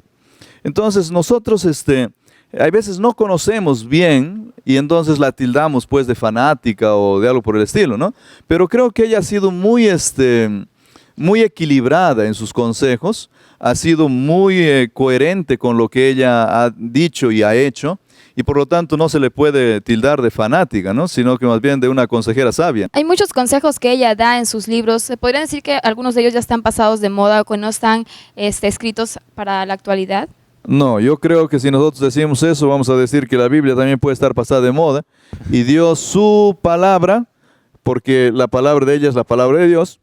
Entonces nosotros, hay veces no conocemos bien y entonces la tildamos pues de fanática o de algo por el estilo, ¿no? Pero creo que ella ha sido muy equilibrada en sus consejos, ha sido muy coherente con lo que ella ha dicho y ha hecho. Y por lo tanto no se le puede tildar de fanática, ¿no? Sino que más bien de una consejera sabia. Hay muchos consejos que ella da en sus libros. ¿Se podrían decir que algunos de ellos ya están pasados de moda o que no están escritos para la actualidad? No, yo creo que si nosotros decimos eso, vamos a decir que la Biblia también puede estar pasada de moda. Y Dios, su palabra, porque la palabra de ella es la palabra de Dios,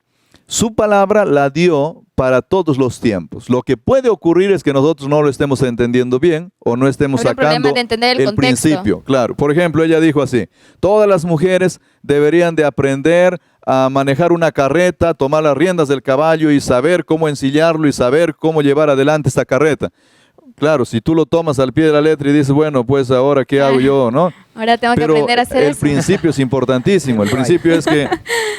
su palabra la dio para todos los tiempos. Lo que puede ocurrir es que nosotros no lo estemos entendiendo bien o no estemos sacando el principio. Claro, por ejemplo, ella dijo así, todas las mujeres deberían de aprender a manejar una carreta, tomar las riendas del caballo y saber cómo ensillarlo y saber cómo llevar adelante esta carreta. Claro, si tú lo tomas al pie de la letra y dices, bueno, pues ahora ¿qué hago yo, no? Ahora tengo que aprender a hacer eso. El principio es importantísimo. El principio es que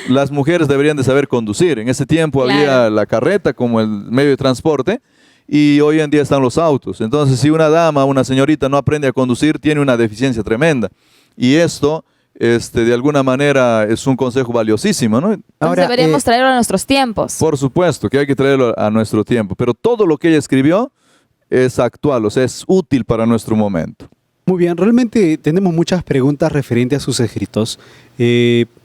las mujeres deberían de saber conducir. En ese tiempo había la carreta como el medio de transporte y hoy en día están los autos. Entonces, si una dama, una señorita no aprende a conducir, tiene una deficiencia tremenda. Y esto, de alguna manera, es un consejo valiosísimo, ¿no? Ahora, deberíamos traerlo a nuestros tiempos. Por supuesto que hay que traerlo a nuestro tiempo. Pero todo lo que ella escribió es actual, o sea, es útil para nuestro momento. Muy bien, realmente tenemos muchas preguntas referentes a sus escritos.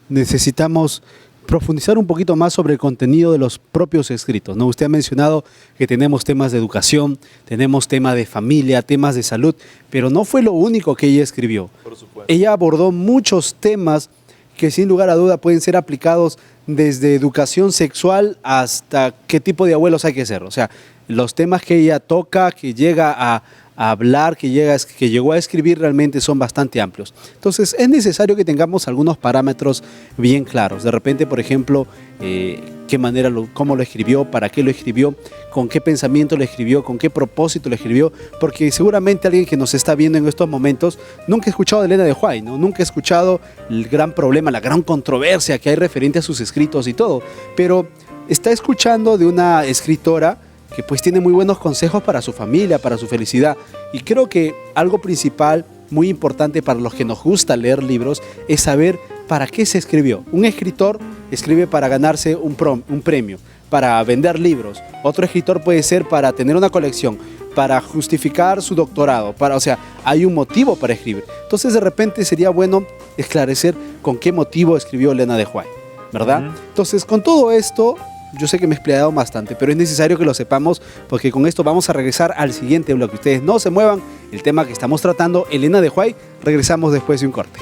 Necesitamos profundizar un poquito más sobre el contenido de los propios escritos, ¿no? Usted ha mencionado que tenemos temas de educación, tenemos temas de familia, temas de salud, pero no fue lo único que ella escribió. Por supuesto. Ella abordó muchos temas que sin lugar a duda pueden ser aplicados desde educación sexual hasta qué tipo de abuelos hay que ser. O sea, los temas que ella toca, que llega a hablar, que llegó a escribir realmente son bastante amplios. Entonces es necesario que tengamos algunos parámetros bien claros. De repente, por ejemplo, qué manera, cómo lo escribió, para qué lo escribió, con qué pensamiento lo escribió, con qué propósito lo escribió, porque seguramente alguien que nos está viendo en estos momentos nunca ha escuchado de Elena de White, ¿no? Nunca ha escuchado el gran problema, la gran controversia que hay referente a sus escritos y todo, pero está escuchando de una escritora que pues tiene muy buenos consejos para su familia, para su felicidad. Y creo que algo principal, muy importante para los que nos gusta leer libros, es saber para qué se escribió. Un escritor escribe para ganarse un premio, para vender libros. Otro escritor puede ser para tener una colección, para justificar su doctorado, o sea, hay un motivo para escribir. Entonces de repente sería bueno esclarecer con qué motivo escribió Elena de White, ¿verdad? Entonces con todo esto, yo sé que me he explayado bastante, pero es necesario que lo sepamos porque con esto vamos a regresar al siguiente bloque. Ustedes no se muevan, el tema que estamos tratando, Elena de White, regresamos después de un corte.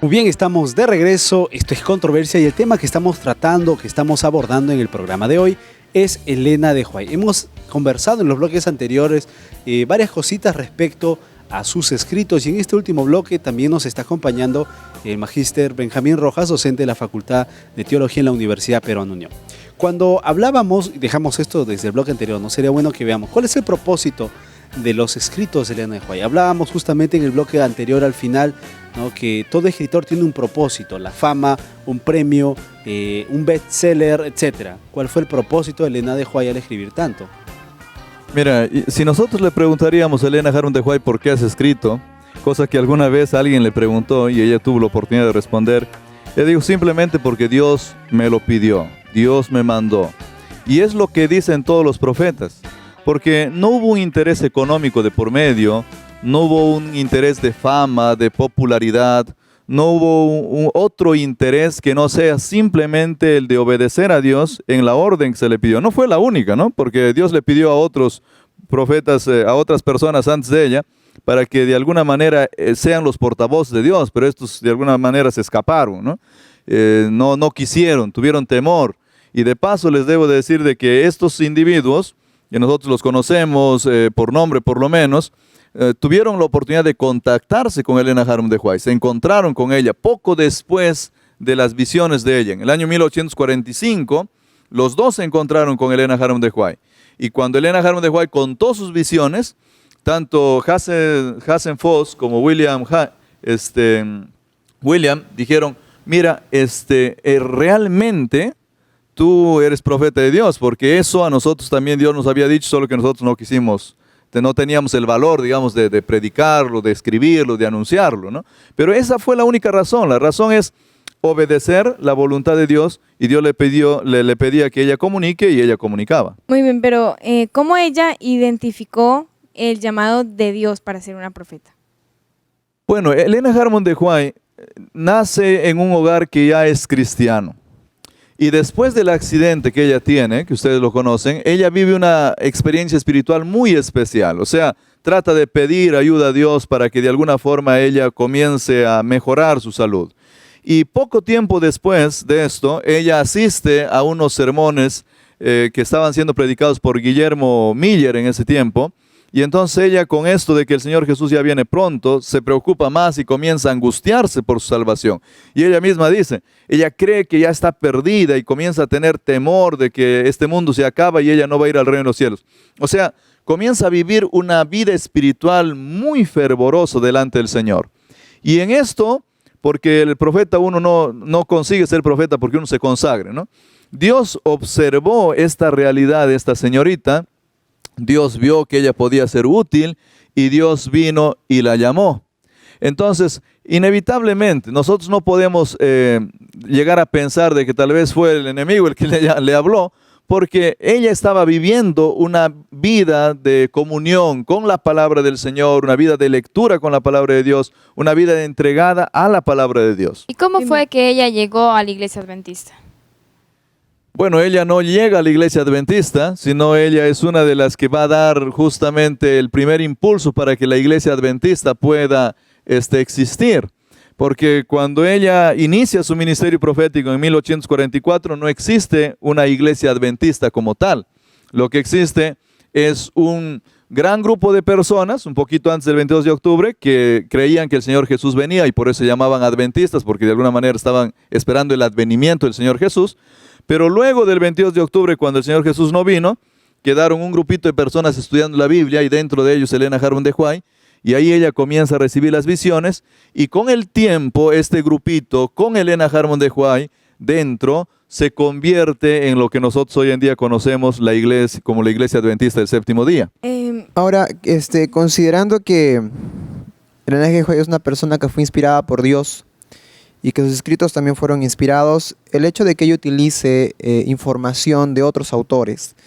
Muy bien, estamos de regreso. Esto es Controversia y el tema que estamos tratando, que estamos abordando en el programa de hoy es Elena de White. Hemos conversado en los bloques anteriores varias cositas respecto a sus escritos y en este último bloque también nos está acompañando el magíster Benjamín Rojas, docente de la Facultad de Teología en la Universidad Peruana Unión. Cuando hablábamos, dejamos esto desde el bloque anterior, ¿no? Sería bueno que veamos cuál es el propósito de los escritos de Elena de White. Hablábamos justamente en el bloque anterior al final, ¿no? Que todo escritor tiene un propósito, la fama, un premio, un bestseller, etc. ¿Cuál fue el propósito de Elena de White al escribir tanto? Mira, si nosotros le preguntaríamos a Elena Harmon de White por qué has escrito, cosa que alguna vez alguien le preguntó y ella tuvo la oportunidad de responder, le digo simplemente porque Dios me lo pidió, Dios me mandó. Y es lo que dicen todos los profetas, porque no hubo un interés económico de por medio, no hubo un interés de fama, de popularidad, no hubo otro interés que no sea simplemente el de obedecer a Dios en la orden que se le pidió. No fue la única, ¿no? Porque Dios le pidió a otros profetas, a otras personas antes de ella, para que de alguna manera sean los portavoces de Dios, pero estos de alguna manera se escaparon, ¿no? No quisieron, tuvieron temor. Y de paso les debo decir de que estos individuos, que nosotros los conocemos por nombre por lo menos, tuvieron la oportunidad de contactarse con Elena Harmon de White, se encontraron con ella poco después de las visiones de ella. En el año 1845, los dos se encontraron con Elena Harmon de White. Y cuando Elena Harmon de White contó sus visiones, tanto Hazen Foss como William dijeron, mira, realmente tú eres profeta de Dios, porque eso a nosotros también Dios nos había dicho, solo que nosotros no quisimos, no teníamos el valor, digamos, de predicarlo, de escribirlo, de anunciarlo, ¿no? Pero esa fue la única razón. La razón es obedecer la voluntad de Dios y Dios le pedía que ella comunique y ella comunicaba. Muy bien, pero ¿cómo ella identificó el llamado de Dios para ser una profeta? Bueno, Elena Harmon de White nace en un hogar que ya es cristiano. Y después del accidente que ella tiene, que ustedes lo conocen, ella vive una experiencia espiritual muy especial. O sea, trata de pedir ayuda a Dios para que de alguna forma ella comience a mejorar su salud. Y poco tiempo después de esto, ella asiste a unos sermones que estaban siendo predicados por Guillermo Miller en ese tiempo. Y entonces ella, con esto de que el Señor Jesús ya viene pronto, se preocupa más y comienza a angustiarse por su salvación. Y ella misma dice, ella cree que ya está perdida y comienza a tener temor de que este mundo se acaba y ella no va a ir al reino de los cielos. O sea, comienza a vivir una vida espiritual muy fervorosa delante del Señor. Y en esto, porque el profeta, uno no consigue ser profeta porque uno se consagre, ¿no? Dios observó esta realidad de esta señorita. Dios vio que ella podía ser útil y Dios vino y la llamó. Entonces, inevitablemente, nosotros no podemos llegar a pensar de que tal vez fue el enemigo el que le habló, porque ella estaba viviendo una vida de comunión con la palabra del Señor, una vida de lectura con la palabra de Dios, una vida entregada a la palabra de Dios. ¿Y cómo fue que ella llegó a la iglesia adventista? Bueno, ella no llega a la iglesia adventista, sino ella es una de las que va a dar justamente el primer impulso para que la iglesia adventista pueda existir. Porque cuando ella inicia su ministerio profético en 1844, no existe una iglesia adventista como tal. Lo que existe es un gran grupo de personas, un poquito antes del 22 de octubre, que creían que el Señor Jesús venía y por eso se llamaban adventistas, porque de alguna manera estaban esperando el advenimiento del Señor Jesús. Pero luego del 22 de octubre, cuando el Señor Jesús no vino, quedaron un grupito de personas estudiando la Biblia y dentro de ellos Elena Harmon de White, y ahí ella comienza a recibir las visiones y con el tiempo este grupito, con Elena Harmon de White dentro, se convierte en lo que nosotros hoy en día conocemos la iglesia, como la iglesia adventista del séptimo día. Ahora, considerando que Elena de White es una persona que fue inspirada por Dios, y que sus escritos también fueron inspirados, el hecho de que ella utilice información de otros autores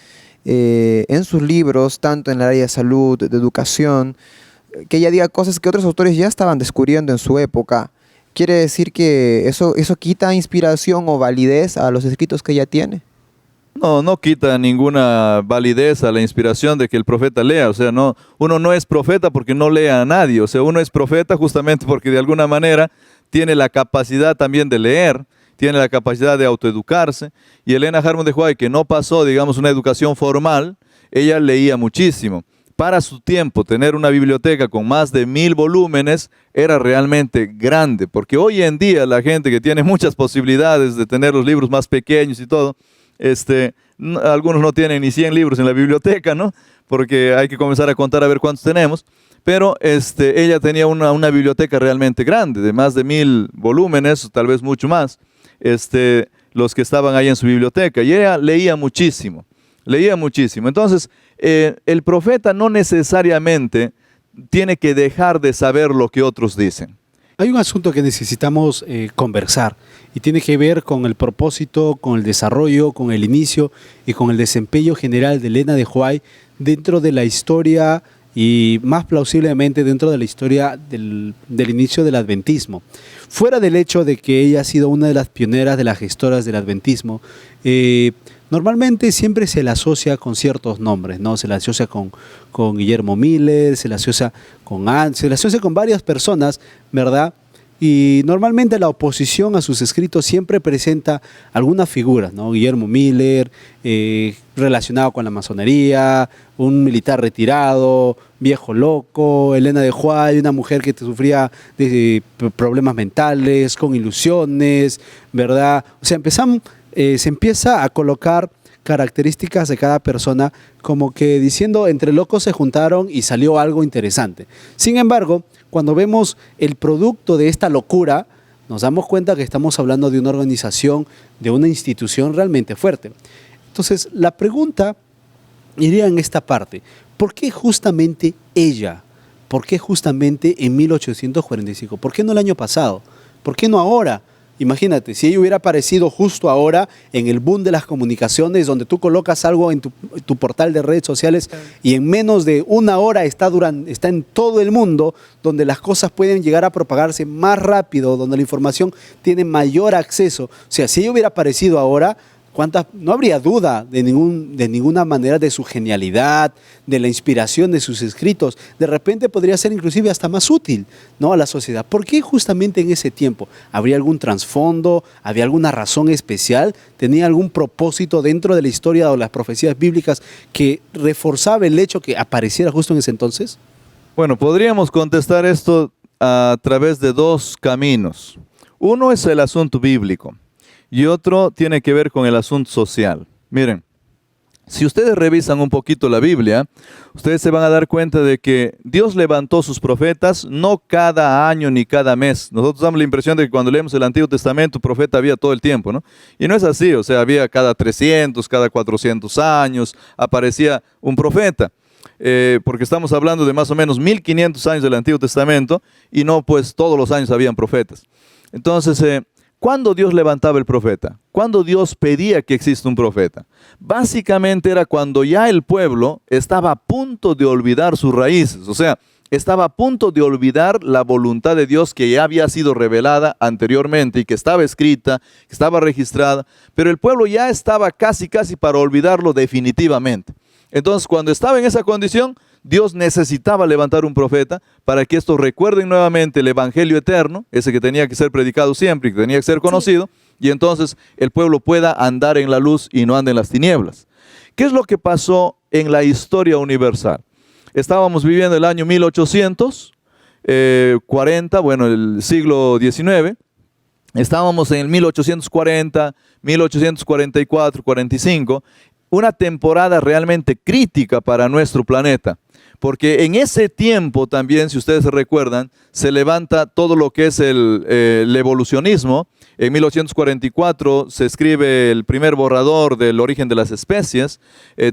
en sus libros, tanto en el área de salud, de educación, que ella diga cosas que otros autores ya estaban descubriendo en su época, ¿quiere decir que eso quita inspiración o validez a los escritos que ella tiene? No quita ninguna validez a la inspiración de que el profeta lea. O sea, uno no es profeta porque no lea a nadie. O sea, uno es profeta justamente porque de alguna manera tiene la capacidad también de leer, tiene la capacidad de autoeducarse. Y Elena Harmon de Huay, que no pasó, digamos, una educación formal, ella leía muchísimo. Para su tiempo, tener una biblioteca con más de 1000 volúmenes era realmente grande, porque hoy en día la gente que tiene muchas posibilidades de tener los libros más pequeños y todo, algunos no tienen ni 100 libros en la biblioteca, ¿no? Porque hay que comenzar a contar a ver cuántos tenemos. Pero ella tenía una biblioteca realmente grande, de más de 1000 volúmenes, tal vez mucho más, los que estaban ahí en su biblioteca. Y ella leía muchísimo. Entonces, el profeta no necesariamente tiene que dejar de saber lo que otros dicen. Hay un asunto que necesitamos conversar y tiene que ver con el propósito, con el desarrollo, con el inicio y con el desempeño general de Elena de Huay dentro de la historia y más plausiblemente dentro de la historia del inicio del adventismo. Fuera del hecho de que ella ha sido una de las pioneras de las gestoras del adventismo, normalmente siempre se la asocia con ciertos nombres, ¿no? Se la asocia con Guillermo Miller, se la asocia con varias personas, ¿verdad? Y normalmente la oposición a sus escritos siempre presenta algunas figuras, ¿no? Guillermo Miller, relacionado con la masonería, un militar retirado, viejo loco, Elena de Huay, una mujer que sufría de problemas mentales, con ilusiones, ¿verdad? O sea, se empieza a colocar características de cada persona como que diciendo entre locos se juntaron y salió algo interesante. Sin embargo, cuando vemos el producto de esta locura, nos damos cuenta que estamos hablando de una organización, de una institución realmente fuerte. Entonces, la pregunta iría en esta parte. ¿Por qué justamente ella? ¿Por qué justamente en 1845? ¿Por qué no el año pasado? ¿Por qué no ahora? Imagínate, si ella hubiera aparecido justo ahora en el boom de las comunicaciones, donde tú colocas algo en tu portal de redes sociales y en menos de una hora está en todo el mundo, donde las cosas pueden llegar a propagarse más rápido, donde la información tiene mayor acceso. O sea, si ella hubiera aparecido ahora, no habría duda de ninguna manera de su genialidad, de la inspiración de sus escritos. De repente podría ser inclusive hasta más útil, ¿no?, a la sociedad. ¿Por qué justamente en ese tiempo? ¿Habría algún trasfondo? ¿Había alguna razón especial? ¿Tenía algún propósito dentro de la historia o las profecías bíblicas que reforzaba el hecho que apareciera justo en ese entonces? Bueno, podríamos contestar esto a través de dos caminos. Uno es el asunto bíblico. Y otro tiene que ver con el asunto social. Miren, si ustedes revisan un poquito la Biblia, ustedes se van a dar cuenta de que Dios levantó sus profetas no cada año ni cada mes. Nosotros damos la impresión de que cuando leemos el Antiguo Testamento, profeta había todo el tiempo, ¿no? Y no es así, o sea, había cada 300, cada 400 años, aparecía un profeta. Porque estamos hablando de más o menos 1500 años del Antiguo Testamento y no pues todos los años habían profetas. Entonces, ¿cuándo Dios levantaba el profeta? ¿Cuándo Dios pedía que exista un profeta? Básicamente era cuando ya el pueblo estaba a punto de olvidar sus raíces, o sea, estaba a punto de olvidar la voluntad de Dios que ya había sido revelada anteriormente y que estaba escrita, que estaba registrada, pero el pueblo ya estaba casi para olvidarlo definitivamente. Entonces, cuando estaba en esa condición, Dios necesitaba levantar un profeta para que estos recuerden nuevamente el evangelio eterno, ese que tenía que ser predicado siempre y que tenía que ser conocido, y entonces el pueblo pueda andar en la luz y no ande en las tinieblas. ¿Qué es lo que pasó en la historia universal? Estábamos viviendo el año 1840, bueno, el siglo XIX. Estábamos en el 1840, 1844, 45, una temporada realmente crítica para nuestro planeta. Porque en ese tiempo también, si ustedes se recuerdan, se levanta todo lo que es el evolucionismo. En 1844 se escribe el primer borrador del origen de las especies.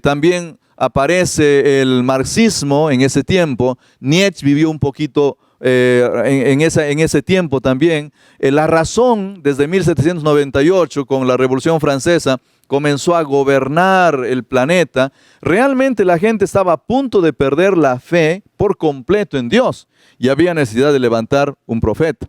También aparece el marxismo en ese tiempo. Nietzsche vivió un poquito en ese tiempo también. La razón, desde 1798, con la Revolución Francesa, comenzó a gobernar el planeta. Realmente la gente estaba a punto de perder la fe por completo en Dios y había necesidad de levantar un profeta.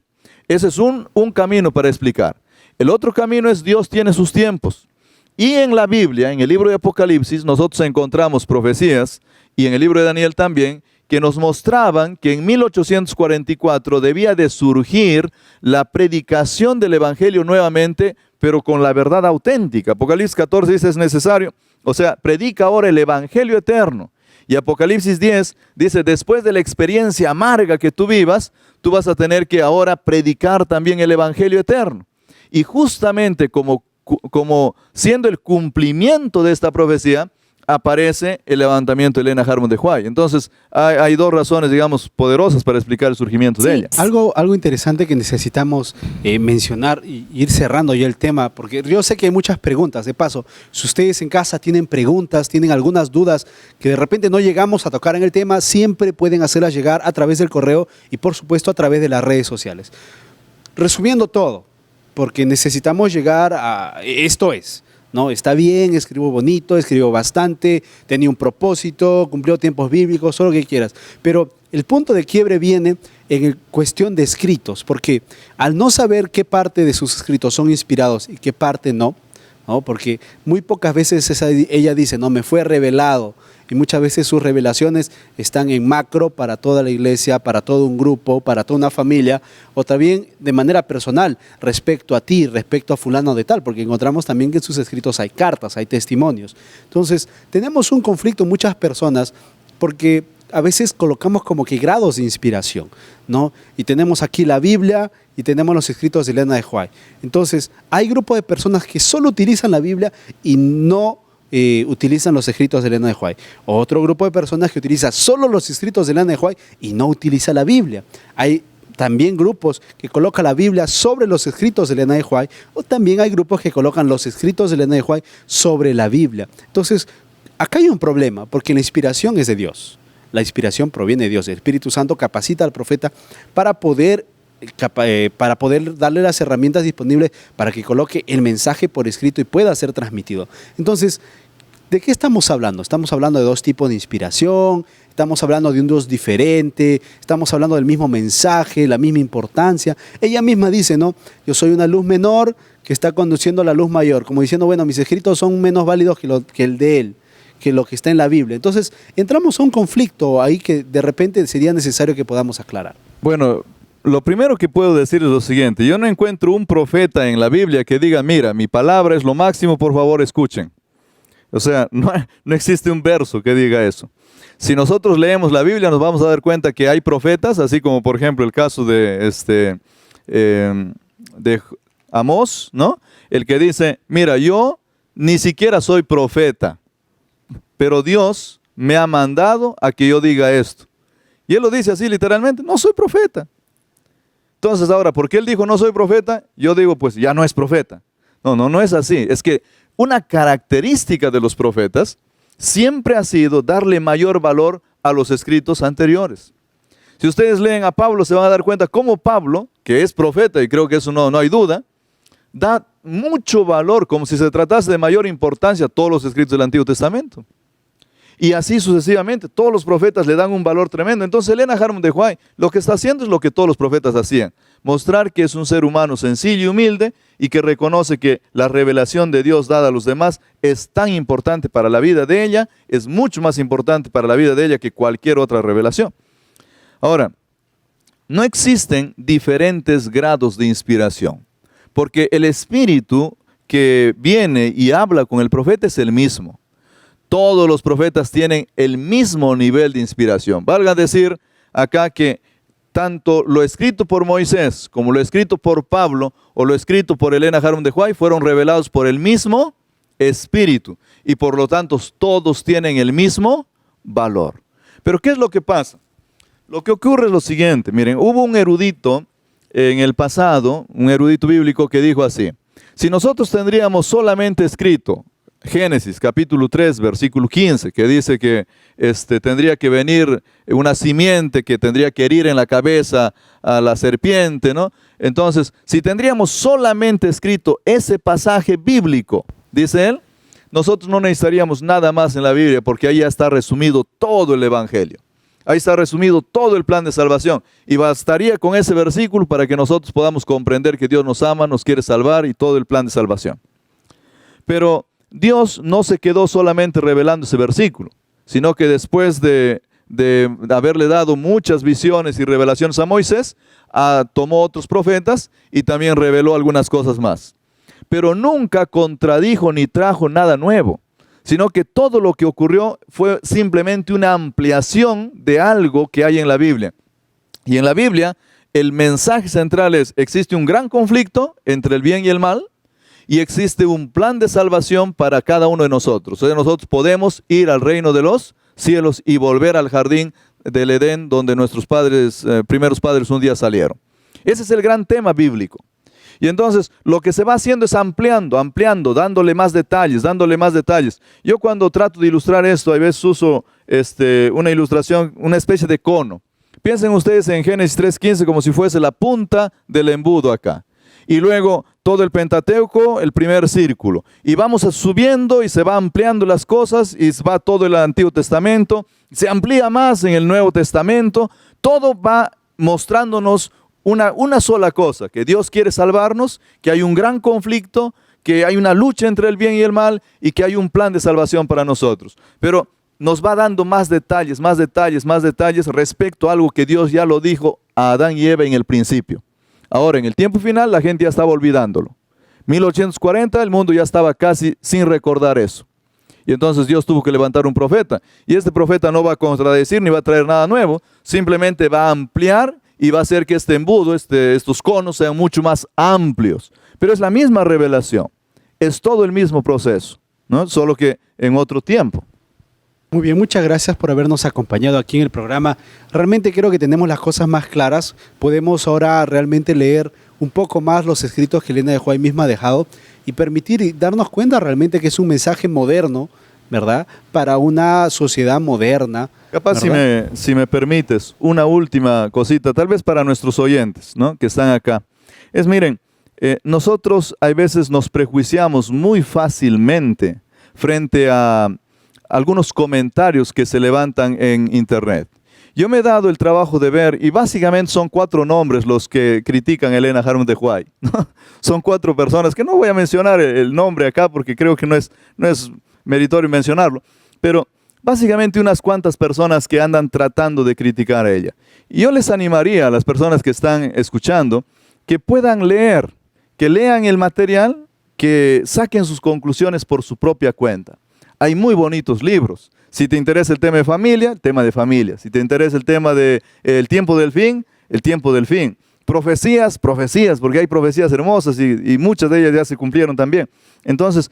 Ese es un camino para explicar. El otro camino es Dios tiene sus tiempos. Y en la Biblia, en el libro de Apocalipsis, nosotros encontramos profecías, y en el libro de Daniel también, que nos mostraban que en 1844 debía de surgir la predicación del Evangelio nuevamente, pero con la verdad auténtica. Apocalipsis 14 dice es necesario, o sea, predica ahora el Evangelio eterno. Y Apocalipsis 10 dice, después de la experiencia amarga que tú vivas, tú vas a tener que ahora predicar también el Evangelio eterno. Y justamente como siendo el cumplimiento de esta profecía, aparece el levantamiento de Elena Harmon de White. Entonces, hay dos razones, digamos, poderosas para explicar el surgimiento de ella. Algo interesante que necesitamos mencionar y ir cerrando ya el tema, porque yo sé que hay muchas preguntas. De paso, si ustedes en casa tienen preguntas, tienen algunas dudas que de repente no llegamos a tocar en el tema, siempre pueden hacerlas llegar a través del correo y, por supuesto, a través de las redes sociales. Resumiendo todo, porque necesitamos llegar a esto es. No, está bien, escribo bonito, escribo bastante, tenía un propósito, cumplió tiempos bíblicos, todo lo que quieras. Pero el punto de quiebre viene en cuestión de escritos, porque al no saber qué parte de sus escritos son inspirados y qué parte no, porque muy pocas veces ella dice, no, me fue revelado. Y muchas veces sus revelaciones están en macro para toda la iglesia, para todo un grupo, para toda una familia, o también de manera personal respecto a ti, respecto a fulano de tal, porque encontramos también que en sus escritos hay cartas, hay testimonios. Entonces, tenemos un conflicto muchas personas porque a veces colocamos como que grados de inspiración, ¿no? Y tenemos aquí la Biblia y tenemos los escritos de Elena de White. Entonces, hay grupos de personas que solo utilizan la Biblia y no utilizan los escritos de Elena de White. Otro grupo de personas que utiliza solo los escritos de Elena de White y no utiliza la Biblia. Hay también grupos que colocan la Biblia sobre los escritos de Elena de White, o también hay grupos que colocan los escritos de Elena de White sobre la Biblia. Entonces, acá hay un problema, porque la inspiración es de Dios. La inspiración proviene de Dios. El Espíritu Santo capacita al profeta para poder darle las herramientas disponibles para que coloque el mensaje por escrito y pueda ser transmitido. Entonces, ¿de qué estamos hablando? Estamos hablando de dos tipos de inspiración, estamos hablando de un Dios diferente, estamos hablando del mismo mensaje, la misma importancia. Ella misma dice, ¿no? Yo soy una luz menor que está conduciendo a la luz mayor, como diciendo, bueno, mis escritos son menos válidos que el de él, que lo que está en la Biblia. Entonces, entramos a un conflicto ahí que de repente sería necesario que podamos aclarar. Bueno, lo primero que puedo decir es lo siguiente. Yo no encuentro un profeta en la Biblia que diga, mira, mi palabra es lo máximo, por favor, escuchen. O sea, no existe un verso que diga eso. Si nosotros leemos la Biblia, nos vamos a dar cuenta que hay profetas, así como por ejemplo el caso de Amós, ¿no? El que dice, mira, yo ni siquiera soy profeta, pero Dios me ha mandado a que yo diga esto. Y él lo dice así literalmente, no soy profeta. Entonces ahora, porque él dijo no soy profeta, yo digo pues ya no es profeta. No es así. Es que una característica de los profetas siempre ha sido darle mayor valor a los escritos anteriores. Si ustedes leen a Pablo, se van a dar cuenta cómo Pablo, que es profeta, y creo que eso no hay duda, da mucho valor, como si se tratase de mayor importancia a todos los escritos del Antiguo Testamento. Y así sucesivamente, todos los profetas le dan un valor tremendo. Entonces Elena Harmon de White lo que está haciendo es lo que todos los profetas hacían. Mostrar que es un ser humano sencillo y humilde y que reconoce que la revelación de Dios dada a los demás es tan importante para la vida de ella, es mucho más importante para la vida de ella que cualquier otra revelación. Ahora, no existen diferentes grados de inspiración, porque el espíritu que viene y habla con el profeta es el mismo. Todos los profetas tienen el mismo nivel de inspiración. Valga decir acá que tanto lo escrito por Moisés como lo escrito por Pablo o lo escrito por Elena Harmon de White fueron revelados por el mismo espíritu y por lo tanto todos tienen el mismo valor. Pero ¿qué es lo que pasa? Lo que ocurre es lo siguiente. Miren, hubo un erudito en el pasado, un erudito bíblico que dijo así: si nosotros tendríamos solamente escrito Génesis capítulo 3 versículo 15, que dice que tendría que venir una simiente que tendría que herir en la cabeza a la serpiente, ¿no? Entonces, si tendríamos solamente escrito ese pasaje bíblico, dice él, nosotros no necesitaríamos nada más en la Biblia, porque ahí ya está resumido todo el Evangelio. Ahí está resumido todo el plan de salvación. Y bastaría con ese versículo para que nosotros podamos comprender que Dios nos ama, nos quiere salvar y todo el plan de salvación. Pero Dios no se quedó solamente revelando ese versículo, sino que después de de haberle dado muchas visiones y revelaciones a Moisés, tomó otros profetas y también reveló algunas cosas más. Pero nunca contradijo ni trajo nada nuevo, sino que todo lo que ocurrió fue simplemente una ampliación de algo que hay en la Biblia. Y en la Biblia, el mensaje central es: existe un gran conflicto entre el bien y el mal, y existe un plan de salvación para cada uno de nosotros. O sea, nosotros podemos ir al reino de los cielos y volver al jardín del Edén, donde nuestros primeros padres un día salieron. Ese es el gran tema bíblico. Y entonces lo que se va haciendo es ampliando, dándole más detalles. Yo cuando trato de ilustrar esto, a veces uso una ilustración, una especie de cono. Piensen ustedes en Génesis 3:15 como si fuese la punta del embudo acá. Y luego todo el Pentateuco, el primer círculo. Y vamos subiendo y se va ampliando las cosas y va todo el Antiguo Testamento. Se amplía más en el Nuevo Testamento. Todo va mostrándonos una sola cosa: que Dios quiere salvarnos, que hay un gran conflicto, que hay una lucha entre el bien y el mal y que hay un plan de salvación para nosotros. Pero nos va dando más detalles respecto a algo que Dios ya lo dijo a Adán y Eva en el principio. Ahora, en el tiempo final, la gente ya estaba olvidándolo. 1840, el mundo ya estaba casi sin recordar eso. Y entonces Dios tuvo que levantar un profeta. Y este profeta no va a contradecir ni va a traer nada nuevo, simplemente va a ampliar y va a hacer que este embudo, estos conos sean mucho más amplios. Pero es la misma revelación, es todo el mismo proceso, ¿no? Solo que en otro tiempo. Muy bien, muchas gracias por habernos acompañado aquí en el programa. Realmente creo que tenemos las cosas más claras. Podemos ahora realmente leer un poco más los escritos que Elena de White misma ha dejado y permitir y darnos cuenta realmente que es un mensaje moderno, ¿verdad? Para una sociedad moderna. Capaz, si me permites, una última cosita, tal vez para nuestros oyentes, ¿no?, que están acá. Miren, nosotros a veces nos prejuiciamos muy fácilmente frente a algunos comentarios que se levantan en internet. Yo me he dado el trabajo de ver, y básicamente son 4 nombres los que critican a Elena Harmon de White, ¿no? Son 4 personas, que no voy a mencionar el nombre acá porque creo que no es meritorio mencionarlo, pero básicamente unas cuantas personas que andan tratando de criticar a ella. Y yo les animaría a las personas que están escuchando que puedan leer, que lean el material, que saquen sus conclusiones por su propia cuenta. Hay muy bonitos libros. Si te interesa el tema de familia, el tema de familia. Si te interesa el tema del tiempo del fin, el tiempo del fin. Profecías, porque hay profecías hermosas y muchas de ellas ya se cumplieron también. Entonces,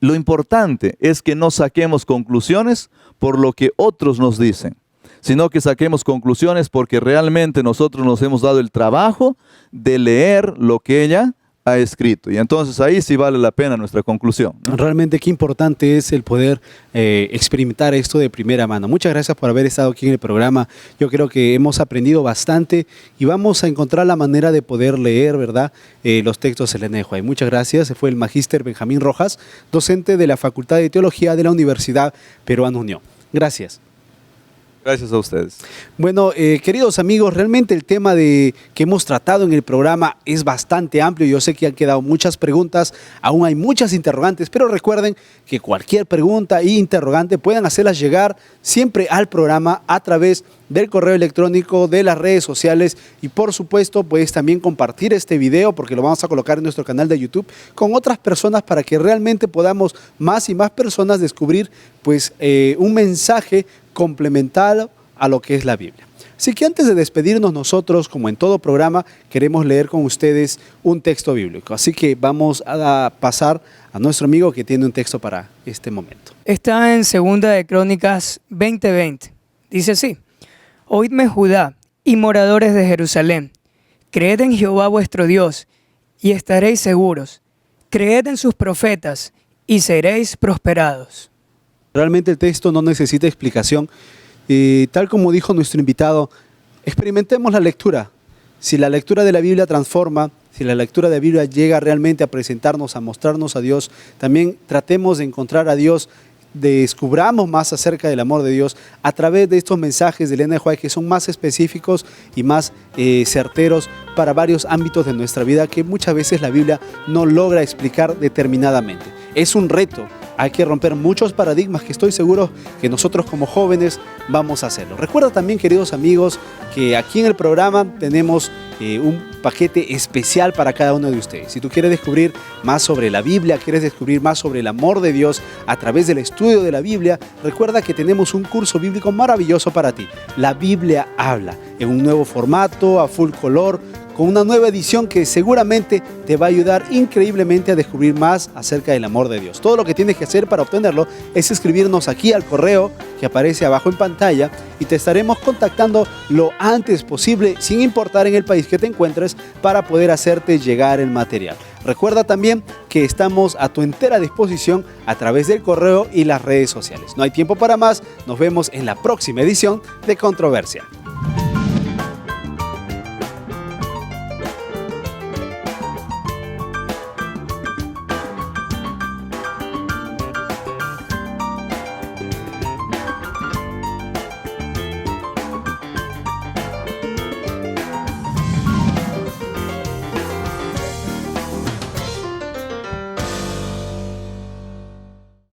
lo importante es que no saquemos conclusiones por lo que otros nos dicen, sino que saquemos conclusiones porque realmente nosotros nos hemos dado el trabajo de leer lo que ella ha escrito. Y entonces ahí sí vale la pena nuestra conclusión, ¿no? Realmente qué importante es el poder experimentar esto de primera mano. Muchas gracias por haber estado aquí en el programa. Yo creo que hemos aprendido bastante y vamos a encontrar la manera de poder leer, ¿verdad?, los textos de Elena de White. Muchas gracias. Se fue el magíster Benjamín Rojas, docente de la Facultad de Teología de la Universidad Peruana Unión. Gracias. Gracias a ustedes. Bueno, queridos amigos, realmente el tema que hemos tratado en el programa es bastante amplio. Yo sé que han quedado muchas preguntas, aún hay muchas interrogantes, pero recuerden que cualquier pregunta e interrogante pueden hacerlas llegar siempre al programa a través del correo electrónico, de las redes sociales y por supuesto puedes también compartir este video porque lo vamos a colocar en nuestro canal de YouTube con otras personas para que realmente podamos más y más personas descubrir pues un mensaje complementar a lo que es la Biblia. Así que antes de despedirnos nosotros, como en todo programa, queremos leer con ustedes un texto bíblico. Así que vamos a pasar a nuestro amigo que tiene un texto para este momento. Está en 2 de Crónicas 20:20. Dice así: Oídme Judá y moradores de Jerusalén, creed en Jehová vuestro Dios y estaréis seguros. Creed en sus profetas y seréis prosperados. Realmente el texto no necesita explicación. Tal como dijo nuestro invitado, experimentemos la lectura. Si la lectura de la Biblia transforma, si la lectura de la Biblia llega realmente a presentarnos, a mostrarnos a Dios, también tratemos de encontrar a Dios, descubramos más acerca del amor de Dios a través de estos mensajes de Elena de White que son más específicos y más certeros para varios ámbitos de nuestra vida que muchas veces la Biblia no logra explicar determinadamente. Es un reto. Hay que romper muchos paradigmas que estoy seguro que nosotros como jóvenes vamos a hacerlo. Recuerda también, queridos amigos, que aquí en el programa tenemos un paquete especial para cada uno de ustedes. Si tú quieres descubrir más sobre la Biblia, quieres descubrir más sobre el amor de Dios a través del estudio de la Biblia, recuerda que tenemos un curso bíblico maravilloso para ti. La Biblia habla en un nuevo formato, a full color, con una nueva edición que seguramente te va a ayudar increíblemente a descubrir más acerca del amor de Dios. Todo lo que tienes que hacer para obtenerlo es escribirnos aquí al correo que aparece abajo en pantalla y te estaremos contactando lo antes posible, sin importar en el país que te encuentres, para poder hacerte llegar el material. Recuerda también que estamos a tu entera disposición a través del correo y las redes sociales. No hay tiempo para más, nos vemos en la próxima edición de Controversia.